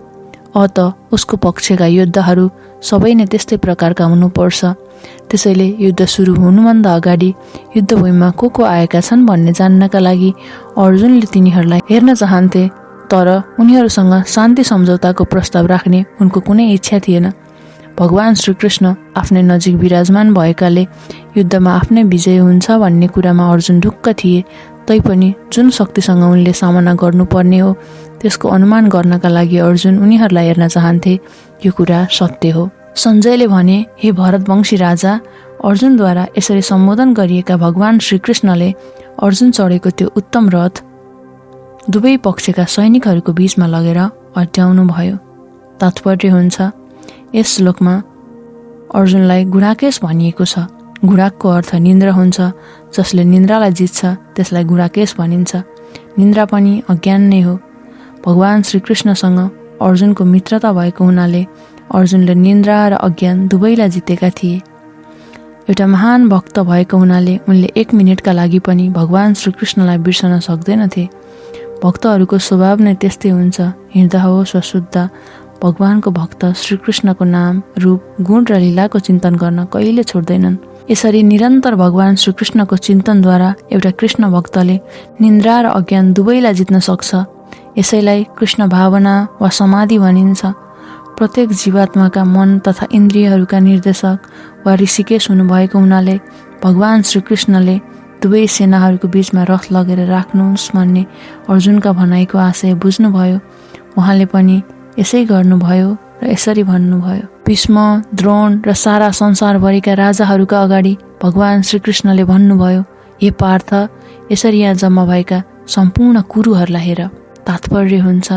अत उसको पक्षका योद्धाहरू सबै नै त्यस्तै प्रकारका हुनुपर्छ। त्यसैले युद्ध सुरु हुनुभन्दा अगाडि युद्धभूमिमा को आएका छन् भन्ने जान्नका लागि अर्जुनले तिनीहरूलाई हेर्न चाहन्थे। तर उनीहरूसँग शान्ति सम्झौताको प्रस्ताव राख्ने उनको कुनै इच्छा थिएन। भगवान श्रीकृष्ण आफ्नै नजिक विराजमान भएकाले युद्धमा आफ्नै विजय हुन्छ भन्ने कुरामा अर्जुन ढुक्क थिए। तैपनि जुन शक्तिसँग उनले सामना गर्नुपर्ने हो त्यसको अनुमान गर्नका लागि अर्जुन उनीहरूलाई हेर्न चाहन्थे। यो कुरा सत्य हो। सञ्जयले भने, हे भरतवंशी राजा, अर्जुनद्वारा यसरी सम्बोधन गरिएका भगवान श्रीकृष्णले अर्जुन चढेको त्यो उत्तम रथ दुवै पक्षका सैनिकहरूको बीचमा लगेर अड्याउनु भयो। तात्पर्य हुन्छ, यस श्लोकमा अर्जुनलाई गुडाकेश भनिएको छ। गुडाकको अर्थ निन्द्रा हुन्छ। जसले निन्द्रालाई जित्छ त्यसलाई गुडाकेश भनिन्छ। निन्द्रा पनि अज्ञान नै हो। भगवान श्रीकृष्णसँग अर्जुनको मित्रता भएको हुनाले अर्जुनले निन्द्रा र अज्ञान दुवैलाई जितेका थिए। एउटा महान भक्त भएको हुनाले उनले 1 मिनेटका लागि पनि भगवान श्रीकृष्णलाई बिर्सन सक्दैनथे। भक्तहरूको स्वभाव नै त्यस्तै हुन्छ। हृदय होस् वा शुद्ध, भगवानको भक्त श्रीकृष्णको नाम, रूप, गुण र लीलाको चिन्तन गर्न कहिले छोड्दैनन्। यसरी निरन्तर भगवान श्रीकृष्णको चिन्तनद्वारा एउटा कृष्ण भक्तले निन्द्रा र अज्ञान दुवैलाई जित्न सक्छ। यसैलाई कृष्ण भावना वा समाधि भनिन्छ। प्रत्येक जीवात्माका मन तथा इन्द्रियहरूका निर्देशक वा ऋषिकेश हुनुभएको हुनाले भगवान श्रीकृष्णले दुवै सेनाहरूको बीचमा रथ लगेर राख्नुहोस् भन्ने अर्जुनका भनाइको आशय बुझ्नुभयो। उहाँले पनि यसै गर्नुभयो र यसरी भन्नुभयो। भीष्म, द्रोण र सारा संसारभरिका राजाहरूका अगाडि भगवान श्रीकृष्णले भन्नुभयो, हे पार्थ, यसरी यहाँ जम्मा भएका सम्पूर्ण कुरुहरूलाई हेर। तात्पर्य हुन्छ,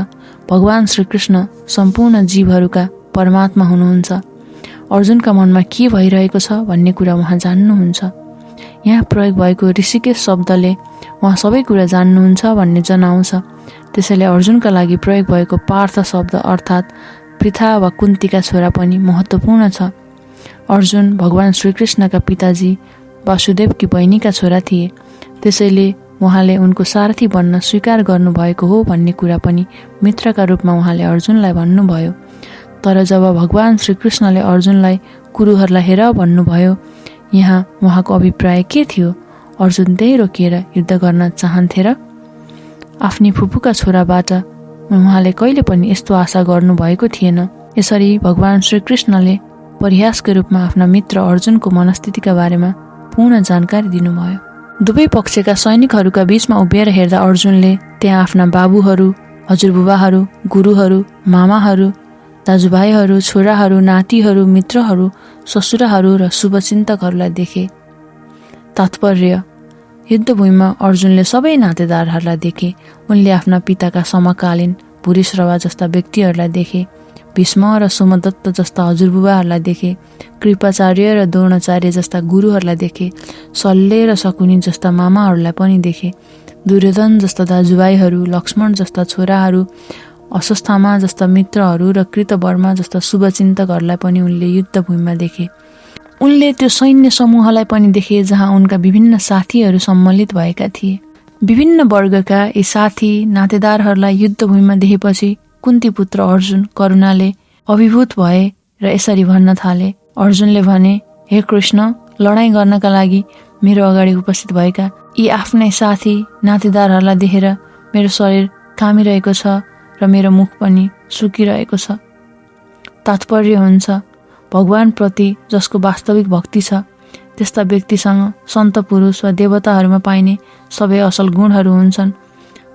भगवान श्रीकृष्ण सम्पूर्ण जीवहरूका परमात्मा हुनुहुन्छ। अर्जुनका मनमा के भइरहेको छ भन्ने कुरा उहाँ जान्नुहुन्छ। यहाँ प्रयोग भएको ऋषिकेश शब्दले उहाँ सबै कुरा जान्नुहुन्छ भन्ने जनाउँछ। त्यसैले अर्जुनका लागि प्रयोग भएको पार्थ शब्द अर्थात् पृथा वा कुन्तीका छोरा पनि महत्त्वपूर्ण छ। अर्जुन भगवान श्रीकृष्णका पिताजी वासुदेवकी बहिनीका छोरा थिए। त्यसैले उहाँले उनको सारथी बन्न स्वीकार गर्नुभएको हो भन्ने कुरा पनि मित्रका रूपमा उहाँले अर्जुनलाई भन्नुभयो। तर जब भगवान श्रीकृष्णले अर्जुनलाई कुरुहरूलाई हेर भन्नुभयो, यहाँ उहाँको अभिप्राय के थियो? अर्जुन त्यही रोकिएर युद्ध गर्न चाहन्थे र? आफ्नी फुपूका छोराबाट उहाँले कहिले पनि यस्तो आशा गर्नुभएको थिएन। यसरी भगवान श्रीकृष्णले परिहासको रूपमा आफ्ना मित्र अर्जुनको मनस्थितिका बारेमा पूर्ण जानकारी दिनुभयो। दुवै पक्षका सैनिकहरूका बीचमा उभिएर हेर्दा अर्जुनले त्यहाँ आफ्ना बाबुहरू, हजुरबुबाहरू, गुरुहरू, मामाहरू, दाजुभाइहरू, छोराहरू, नातिहरू, मित्रहरू, ससुराहरू र शुभचिन्तकहरूलाई देखे। तात्पर्य, युद्धभूमिमा अर्जुनले सबै नातेदारहरूलाई देखे। उनले आफ्ना पिताका समकालीन भूरिश्रवा जस्ता व्यक्तिहरूलाई देखे। भीष्म र सोमदत्त जस्ता हजुरबुबाहरूलाई देखे। कृपाचार्य र द्रोणाचार्य जस्ता गुरुहरूलाई देखे। शल्य र शकुनी जस्ता मामाहरूलाई पनि देखे। दुर्योधन जस्ता दाजुभाइहरू, लक्ष्मण जस्ता छोराहरू, अश्वत्थामा जस्ता मित्रहरू र कृतवर्मा जस्ता शुभचिन्तकहरूलाई पनि उनले युद्धभूमिमा देखे। उनले त्यो सैन्य समूहलाई पनि देखे जहाँ उनका विभिन्न साथीहरू सम्मिलित भएका थिए। विभिन्न वर्गका यी साथी नातेदारहरूलाई युद्धभूमिमा देखेपछि कुन्ती पुत्र अर्जुन करुणाले अभिभूत भए र यसरी भन्न थाले। अर्जुनले भने, हे कृष्ण, लडाईँ गर्नका लागि मेरो अगाडि उपस्थित भएका यी आफ्नै साथी नातेदारहरूलाई देखेर मेरो शरीर कामिरहेको छ र मेरो मुख पनि सुकिरहेको छ। तात्पर्य हुन्छ, भगवान प्रति जसको वास्तविक भक्ति छ त्यस्ता व्यक्तिसँग सन्त पुरुष वा देवताहरूमा पाइने सबै असल गुणहरू हुन्छन्।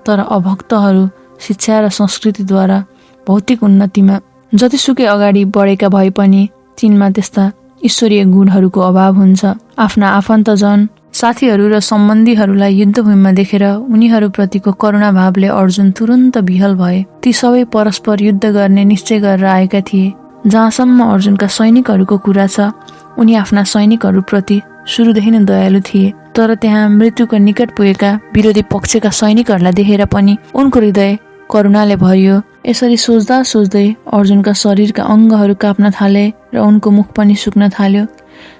तर अभक्तहरू शिक्षा र संस्कृतिद्वारा भौतिक उन्नतिमा जतिसुकै अगाडि बढेका भए पनि तिनमा त्यस्ता ईश्वरीय गुणहरूको अभाव हुन्छ। आफ्ना आफन्तजन, साथीहरू र सम्बन्धीहरूलाई युद्धभूमिमा देखेर उनीहरूप्रतिको करुणा भावले अर्जुन तुरुन्त विहल भए। ती सबै परस्पर युद्ध गर्ने निश्चय गरेर आएका थिए। जहाँसम्म अर्जुनका सैनिकहरूको कुरा छ, उनी आफ्ना सैनिकहरूप्रति सुरुदेखि नै दयालु थिए। तर त्यहाँ मृत्युको निकट पुगेका विरोधी पक्षका सैनिकहरूलाई देखेर पनि उनको हृदय करुणाले भरियो। यसरी सोच्दा सोच्दै अर्जुनका शरीरका अङ्गहरू काप्न थाले र उनको मुख पनि सुक्न थाल्यो।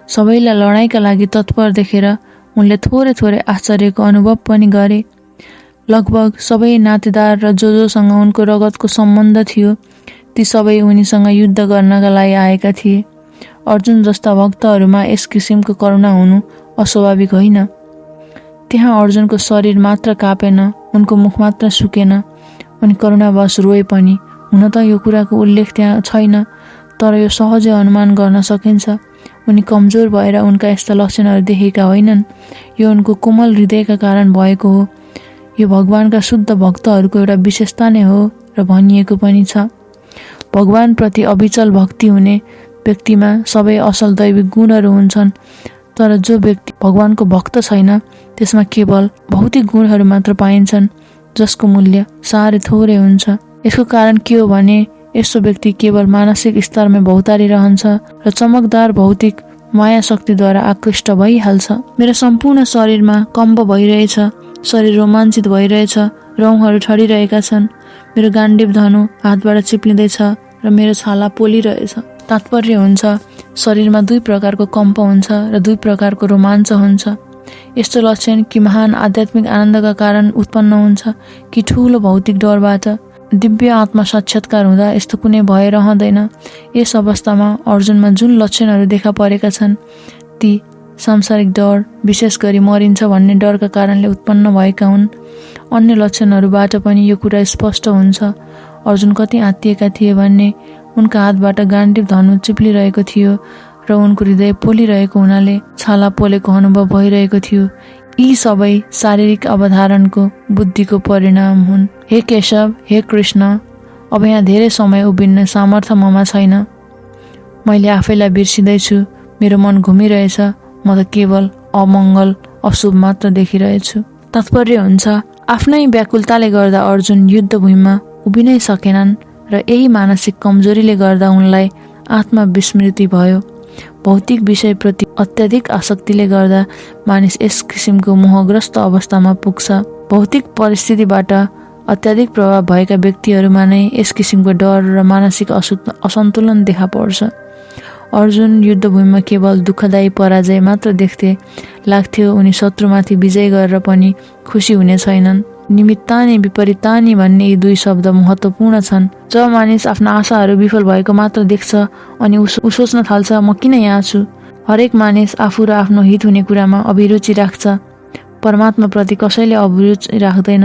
सबैलाई लडाईँका लागि तत्पर देखेर उनले थोरै थोरै आश्चर्यको अनुभव पनि गरे। लगभग सबै नातेदार र जोसँग उनको रगतको सम्बन्ध थियो ती सबै उनीसँग युद्ध गर्नका लागि आएका थिए। अर्जुन जस्ता भक्तहरूमा यस किसिमको करुणा हुनु अस्वाभाविक होइन। त्यहाँ अर्जुनको शरीर मात्र कापेन, उनको मुख मात्र सुकेन, उनी करुणावश रोए पनि। हुन त यो कुराको उल्लेख त्यहाँ छैन, तर यो सहजै अनुमान गर्न सकिन्छ। उनी कमजोर भएर उनका यस्ता लक्षणहरू देखेका होइनन्। यो उनको कोमल हृदयका कारण भएको हो। यो भगवानका शुद्ध भक्तहरूको एउटा विशेषता नै हो र भनिएको पनि छ। भगवानप्रति अविचल भक्ति हुने व्यक्तिमा सबै असल दैविक गुणहरू हुन्छन्, तर जो व्यक्ति भगवानको भक्त छैन त्यसमा केवल भौतिक गुणहरू मात्र पाइन्छन्, जसको मूल्य साह्रै थोरै हुन्छ। यसको कारण के हो भने यस्तो व्यक्ति केवल मानसिक स्तरमै भौतारिरहन्छ र चमकदार भौतिक माया शक्तिद्वारा आकृष्ट भइहाल्छ। मेरो सम्पूर्ण शरीरमा कम्प भइरहेछ, शरीर रोमाञ्चित भइरहेछ, रौँहरू ठडिरहेका छन्, मेरो गाण्डीव धनु हातबाट चिप्लिँदैछ र मेरो छाला पोलिरहेछ। तात्पर्य हुन्छ शरीरमा दुई प्रकारको कम्प हुन्छ र दुई प्रकारको रोमाञ्च हुन्छ। यस्तो लक्षण कि महान आध्यात्मिक आनन्दका कारण उत्पन्न हुन्छ कि ठूलो भौतिक डरबाट। दिव्य आत्मा साक्षात्कार हुँदा यस्तो कुनै भय रहँदैन। यस अवस्थामा अर्जुनमा जुन लक्षणहरू देखा परेका छन् ती सांसारिक डर, विशेष गरी मरिन्छ भन्ने डरका कारणले उत्पन्न भएका हुन्। अन्य लक्षणहरूबाट पनि यो कुरा स्पष्ट हुन्छ। अर्जुन कति आत्तिएका थिए भन्ने उनका हातबाट गाण्डीव धनु चिप्लिरहेको थियो र उनको हृदय पोलिरहेको हुनाले छाला पोलेको अनुभव भइरहेको थियो। यी सबै शारीरिक अवधारणको बुद्धिको परिणाम हुन्। हे केशव, हे कृष्ण, अब यहाँ धेरै समय उभिन्न सामर्थ्य ममा छैन। मैले आफैलाई बिर्सिँदैछु, मेरो मन घुमिरहेछ, म त केवल अमङ्गल अशुभ मात्र देखिरहेछु। तात्पर्य हुन्छ आफ्नै व्याकुलताले गर्दा अर्जुन युद्धभूमिमा उभिनै सकेनन् र यही मानसिक कमजोरीले गर्दा उनलाई आत्मविस्मृति भयो। भौतिक विषयप्रति अत्याधिक आसक्तिले गर्दा मानिस यस किसिमको मोहग्रस्त अवस्थामा पुग्छ। भौतिक परिस्थितिबाट अत्याधिक प्रभाव भएका व्यक्तिहरूमा नै यस किसिमको डर र मानसिक असन्तुलन देखा पर्छ। अर्जुन युद्धभूमिमा केवल दुःखदायी पराजय मात्र देख्थे। लाग्थ्यो उनी शत्रुमाथि विजय गरेर पनि खुसी हुने छैनन्। निमित्तानि विपरीतानि भन्ने यी दुई शब्द महत्त्वपूर्ण छन्। जब मानिस आफ्ना आशाहरू विफल भएको मात्र देख्छ अनि ऊ सोच्न थाल्छ म किन यहाँ छु। हरेक मानिस आफू र आफ्नो हित हुने कुरामा अभिरुचि राख्छ। परमात्माप्रति कसैले अभिरुचि राख्दैन।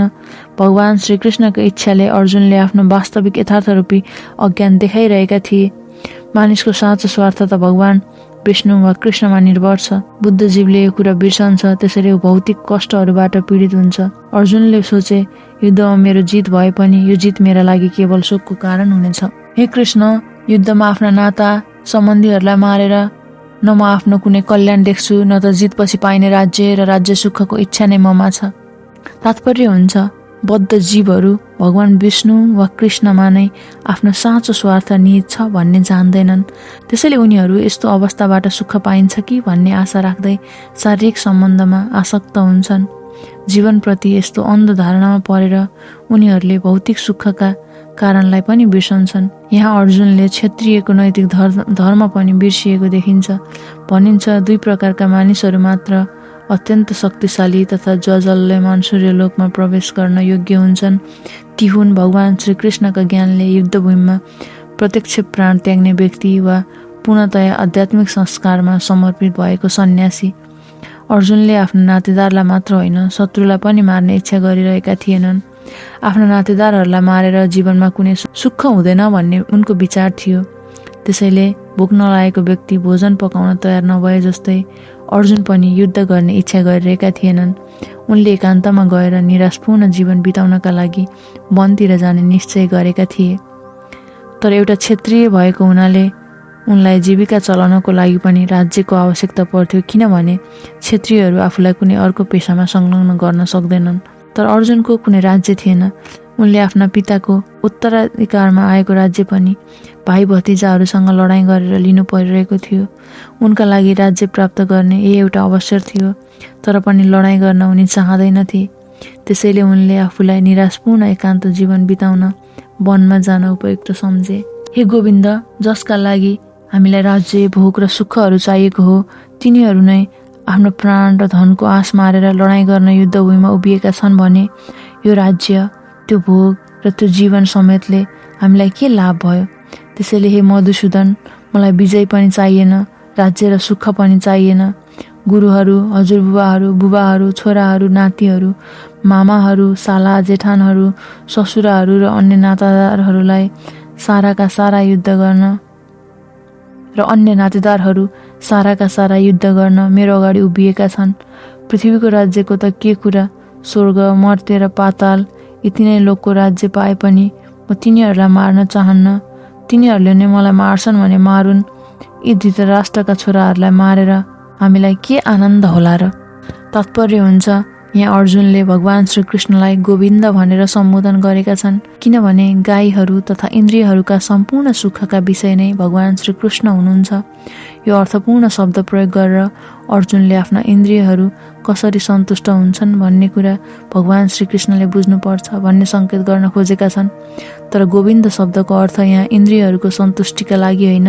भगवान श्रीकृष्णको इच्छाले अर्जुनले आफ्नो वास्तविक यथार्थरूपी अज्ञान देखाइरहेका थिए। मानिसको साँचो स्वार्थ त भगवान विष्णु वा कृष्णमा निर्भर छ। बुद्धजीवले यो कुरा बिर्सन्छ, त्यसैले ऊ भौतिक कष्टहरूबाट पीडित हुन्छ। अर्जुनले सोचे युद्धमा मेरो जित भए पनि यो जित मेरा लागि केवल शोकको कारण हुनेछ। हे कृष्ण, युद्धमा आफ्ना नाता सम्बन्धीहरूलाई मारेर न म आफ्नो कुनै कल्याण देख्छु, न त जितपछि पाइने राज्य र राज्य सुखको इच्छा नै ममा छ। तात्पर्य हुन्छ बद्ध जीवहरू भगवान विष्णु वा कृष्णमा नै आफ्नो साँचो स्वार्थ निहित छ भन्ने जान्दैनन्। त्यसैले उनीहरू यस्तो अवस्थाबाट सुख पाइन्छ कि भन्ने आशा राख्दै शारीरिक सम्बन्धमा आसक्त हुन्छन्। जीवनप्रति यस्तो अन्ध धारणामा परेर उनीहरूले भौतिक सुखका कारणलाई पनि बिर्सन्छन्। यहाँ अर्जुनले क्षत्रियको नैतिक धर्म पनि बिर्सिएको देखिन्छ। भनिन्छ दुई प्रकारका मानिसहरू मात्र अत्यन्त शक्तिशाली तथा जसले सूर्यलोकमा प्रवेश गर्न योग्य हुन्छन्। ती हुन् भगवान श्रीकृष्णका ज्ञानले युद्धभूमिमा प्रत्यक्ष प्राण त्याग्ने व्यक्ति वा पूर्णतया आध्यात्मिक संस्कारमा समर्पित भएको सन्यासी। अर्जुनले आफ्नो नातेदारलाई मात्र होइन शत्रुलाई पनि मार्ने इच्छा गरिरहेका थिएनन्। आफ्ना नातेदारहरूलाई मारेर जीवनमा कुनै सुख हुँदैन भन्ने उनको विचार थियो। त्यसैले भोक नलागेको व्यक्ति भोजन पकाउन तयार नभए जस्तै अर्जुन पनि युद्ध गर्ने इच्छा गरिरहेका थिएनन्। उनले एकान्तमा गएर निराशपूर्ण जीवन बिताउनका लागि वनतिर जाने निश्चय गरेका थिए। तर एउटा क्षत्रिय भएको हुनाले उनलाई जीविका चलाउनको लागि पनि राज्यको आवश्यकता पर्थ्यो, किनभने क्षत्रियहरू आफूलाई कुनै अर्को पेसामा संलग्न गर्न सक्दैनन्। तर अर्जुनको कुनै राज्य थिएन। उनले आफ्ना पिताको उत्तराधिकारमा आएको राज्य पनि भाइ भतिजाहरूसँग लडाईँ गरेर लिनु परिरहेको थियो। उनका लागि राज्य प्राप्त गर्ने यही एउटा अवसर थियो, तर पनि लडाईँ गर्न उनी चाहँदैनथे। त्यसैले उनले आफूलाई निराशपूर्ण एकान्त जीवन बिताउन वनमा जान उपयुक्त सम्झे। हे गोविन्द, जसका लागि हामीलाई राज्य, भोग र सुखहरू चाहिएको हो तिनीहरू नै आफ्नो प्राण र धनको आश मारेर लडाईँ गर्न युद्धभूमिमा उभिएका छन् भने यो राज्य, त्यो भोग र त्यो जीवन समेतले हामीलाई के लाभ भयो। त्यसैले हे मधुसूदन, मलाई विजय पनि चाहिएन, राज्य र सुख पनि चाहिएन। गुरुहरू, हजुरबुबाहरू, बुबाहरू, छोराहरू, नातिहरू, मामाहरू, साला जेठानहरू, ससुराहरू र अन्य नातादारहरूलाई साराका सारा युद्ध गर्न र अन्य नातेदारहरू साराका सारा युद्ध गर्न मेरो अगाडि उभिएका छन्। पृथ्वीको राज्यको त के कुरा, स्वर्ग, मर्त्य र पाताल यति नै लोकको राज्य पाए पनि म तिनीहरूलाई मार्न चाहन्न। तिनीहरूले नै मलाई मार्छन् भने मारुन्। यी धृतराष्ट्रका छोराहरूलाई मारेर हामीलाई के आनन्द होला र। तात्पर्य हुन्छ यहाँ अर्जुनले भगवान श्रीकृष्णलाई गोविन्द भनेर सम्बोधन गरेका छन्, किनभने गाईहरू तथा इन्द्रियहरूका सम्पूर्ण सुखका विषय नै भगवान श्रीकृष्ण हुनुहुन्छ। यो अर्थपूर्ण शब्द प्रयोग गरेर अर्जुनले आफ्ना इन्द्रियहरू कसरी सन्तुष्ट हुन्छन् भन्ने कुरा भगवान श्रीकृष्णले बुझ्नुपर्छ भन्ने सङ्केत गर्न खोजेका छन्। तर गोविन्द शब्दको अर्थ यहाँ इन्द्रियहरूको सन्तुष्टिका लागि होइन।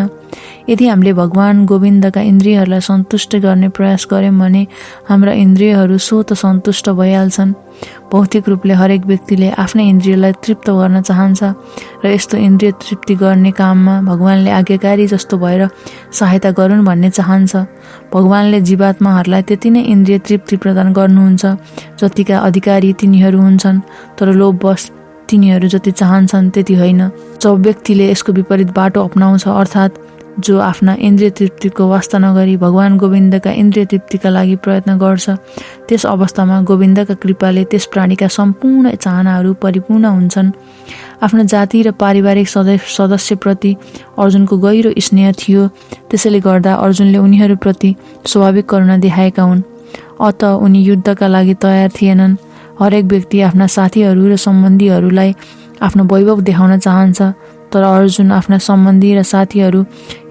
यदि हामीले भगवान गोविन्दका इन्द्रियहरूलाई सन्तुष्ट गर्ने प्रयास गऱ्यौँ भने हाम्रा इन्द्रियहरू स्वत सन्तुष्ट भइहाल्छन्। भौतिक रूपले हरेक व्यक्तिले आफ्नै इन्द्रियलाई तृप्त गर्न चाहन्छ र यस्तो इन्द्रिय तृप्ति गर्ने काममा भगवानले आज्ञाकारी जस्तो भएर सहायता गरून् भन्ने चाहन्छ। भगवानले जीवात्माहरूलाई त्यति नै इन्द्रिय तृप्ति प्रदान गर्नुहुन्छ जतिका अधिकारी तिनीहरू हुन्छन्, तर लोभवश तिनीहरू जति चाहन्छन् त्यति होइन। जब व्यक्तिले यसको विपरीत बाटो अपनाउँछ, अर्थात् जो आफ्ना इन्द्रिय तृप्तिको वास्ता नगरी भगवान गोविन्दका इन्द्रिय तृप्तिका लागि प्रयत्न गर्छ, त्यस अवस्थामा गोविन्दका कृपाले त्यस प्राणीका सम्पूर्ण चाहनाहरू परिपूर्ण हुन्छन्। आफ्नो जाति र पारिवारिक सदस्यप्रति अर्जुनको गहिरो स्नेह थियो, त्यसैले गर्दा अर्जुनले उनीहरूप्रति स्वाभाविक करुणा देखाएका हुन्। अत उनी युद्धका लागि तयार थिएनन्। हरेक व्यक्ति आफ्ना साथीहरू र सम्बन्धीहरूलाई आफ्नो वैभव देखाउन चाहन्छ, तर अर्जुन आफ्ना सम्बन्धी र साथीहरू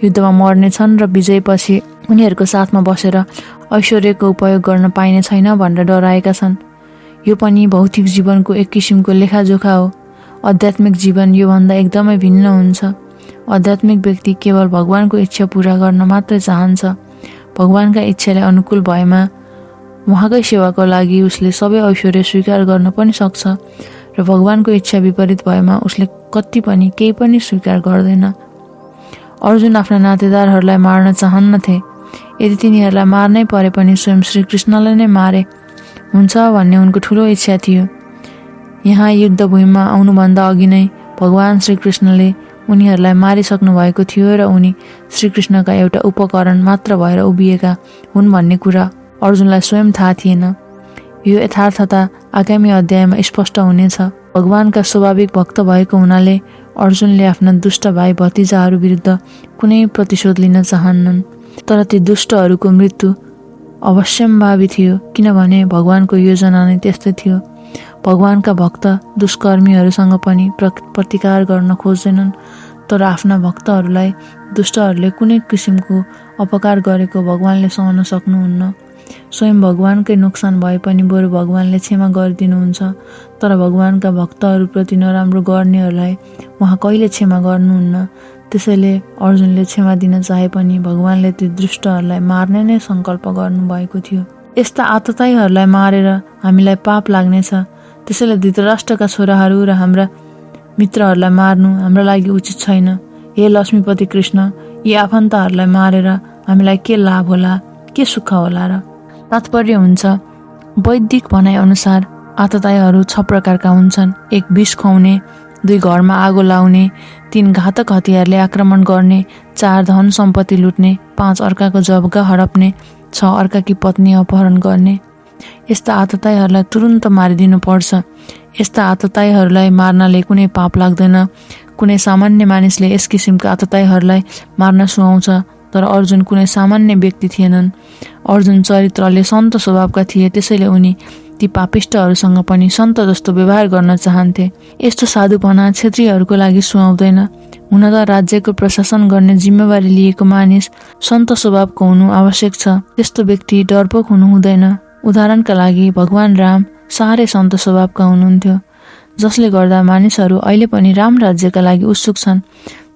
युद्धमा मर्नेछन् र विजयपछि उनीहरूको साथमा बसेर ऐश्वर्यको उपयोग गर्न पाइने छैन भनेर डराएका छन्। यो पनि भौतिक जीवनको एक किसिमको लेखाजोखा हो। आध्यात्मिक जीवन योभन्दा एकदमै भिन्न हुन्छ। आध्यात्मिक व्यक्ति केवल भगवानको इच्छा पूरा गर्न मात्रै चाहन्छ। भगवानका इच्छालाई अनुकूल भएमा उहाँकै सेवाको लागि उसले सबै ऐश्वर्य स्वीकार गर्न पनि सक्छ र भगवानको इच्छा विपरीत भएमा उसले कति पनि केही पनि स्वीकार गर्दैन। अर्जुन आफ्ना नातेदारहरूलाई मार्न चाहन्नथे। यदि तिनीहरूलाई मार्नै परे पनि स्वयं श्रीकृष्णलाई नै मारे हुन्छ भन्ने उनको ठुलो इच्छा थियो। यहाँ युद्धभूमिमा आउनुभन्दा अघि नै भगवान श्रीकृष्णले उनीहरूलाई मारिसक्नु भएको थियो र उनी श्रीकृष्णका एउटा उपकरण मात्र भएर उभिएका हुन् भन्ने कुरा अर्जुनलाई स्वयं थाहा थिएन। यो यथार्थता आगामी अध्यायमा स्पष्ट हुनेछ। भगवानका स्वाभाविक भक्त भएको हुनाले अर्जुनले आफ्ना दुष्ट भाइ भतिजाहरू विरुद्ध कुनै प्रतिशोध लिन चाहन्नन्, तर ती दुष्टहरूको मृत्यु अवश्यम्भावी थियो, किनभने भगवानको योजना नै त्यस्तै थियो। भगवानका भक्त दुष्कर्मीहरूसँग पनि प्रतिकार गर्न खोज्दैनन्, तर आफ्ना भक्तहरूलाई दुष्टहरूले कुनै किसिमको अपकार गरेको भगवानले सहन सक्नुहुन्न। स्वयं भगवानकै नोक्सान भए पनि बरु भगवानले क्षमा गरिदिनुहुन्छ, तर भगवानका भक्तहरूप्रति नराम्रो गर्नेहरूलाई उहाँ कहिले क्षमा गर्नुहुन्न। त्यसैले अर्जुनले क्षमा दिन चाहे पनि भगवानले ती दुष्टहरूलाई मार्ने नै सङ्कल्प गर्नुभएको थियो। यस्ता आतताईहरूलाई मारेर हामीलाई पाप लाग्नेछ। त्यसैले धृतराष्ट्रका छोराहरू र हाम्रा मित्रहरूलाई मार्नु हाम्रा लागि उचित छैन। हे लक्ष्मीपति कृष्ण, यी आफन्तहरूलाई मारेर हामीलाई के लाभ होला, के सुख होला र। तात्पर्य हुन्छ, वैदिक भनाइ अनुसार आतताईहरू 6 प्रकारका हुन्छन्। 1 विष खुवाउने, 2 घरमा आगो लाउने, 3 घातक हतियारले आक्रमण गर्ने, 4 धन सम्पत्ति लुट्ने, 5 अर्काको जग्गा हडप्ने, 6 अर्काकी पत्नी अपहरण गर्ने। यस्ता आतताईहरूलाई तुरुन्त मारिदिनु पर्छ। यस्ता आतताईहरूलाई मार्नाले कुनै पाप लाग्दैन। कुनै सामान्य मानिसले यस किसिमका आतताईहरूलाई मार्न सुहाउँछ, तर अर्जुन कुनै सामान्य व्यक्ति थिएनन्। अर्जुन चरित्रले सन्त स्वभावका थिए, त्यसैले उनी ती पापिष्टहरूसँग पनि सन्त जस्तो व्यवहार गर्न चाहन्थे। यस्तो साधुपना क्षत्रियहरूको लागि सुहाउँदैन। हुन त राज्यको प्रशासन गर्ने जिम्मेवारी लिएको मानिस सन्त स्वभावको हुनु आवश्यक छ। त्यस्तो व्यक्ति डरपोक हुनु हुँदैन। उदाहरणका लागि भगवान राम साह्रै सन्त स्वभावका हुनुहुन्थ्यो, जसले गर्दा मानिसहरू अहिले पनि राम राज्यका लागि उत्सुक छन्।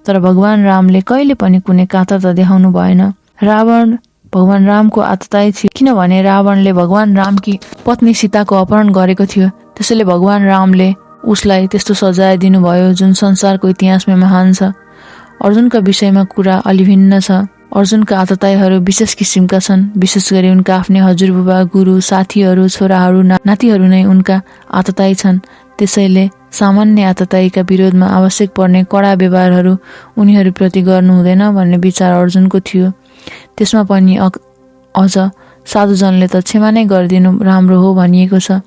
तर भगवान रामले कहिले पनि कुनै कातरता देखाउनु भएन। रावण भगवान रामको आतताई थियो, किनभने रावणले भगवान रामकी पत्नी सीताको अपहरण गरेको थियो। त्यसैले भगवान रामले उसलाई त्यस्तो सजाय दिनुभयो जुन संसारको इतिहासमा महान छ। अर्जुनका विषयमा कुरा अलि भिन्न छ। अर्जुनका आतताईहरू विशेष किसिमका छन्। विशेष गरी उनका आफ्नै हजुरबुबा, गुरु, साथीहरू, छोराहरू, नातिहरू नै उनका आतताई छन्। त्यसैले सामान्य आततायीका विरोधमा आवश्यक पर्ने कडा व्यवहारहरू उनीहरूप्रति गर्नु हुँदैन भन्ने विचार अर्जुनको थियो। त्यसमा पनि अझ साधुजनले त क्षमा नै गरिदिनु राम्रो हो भनिएको छ।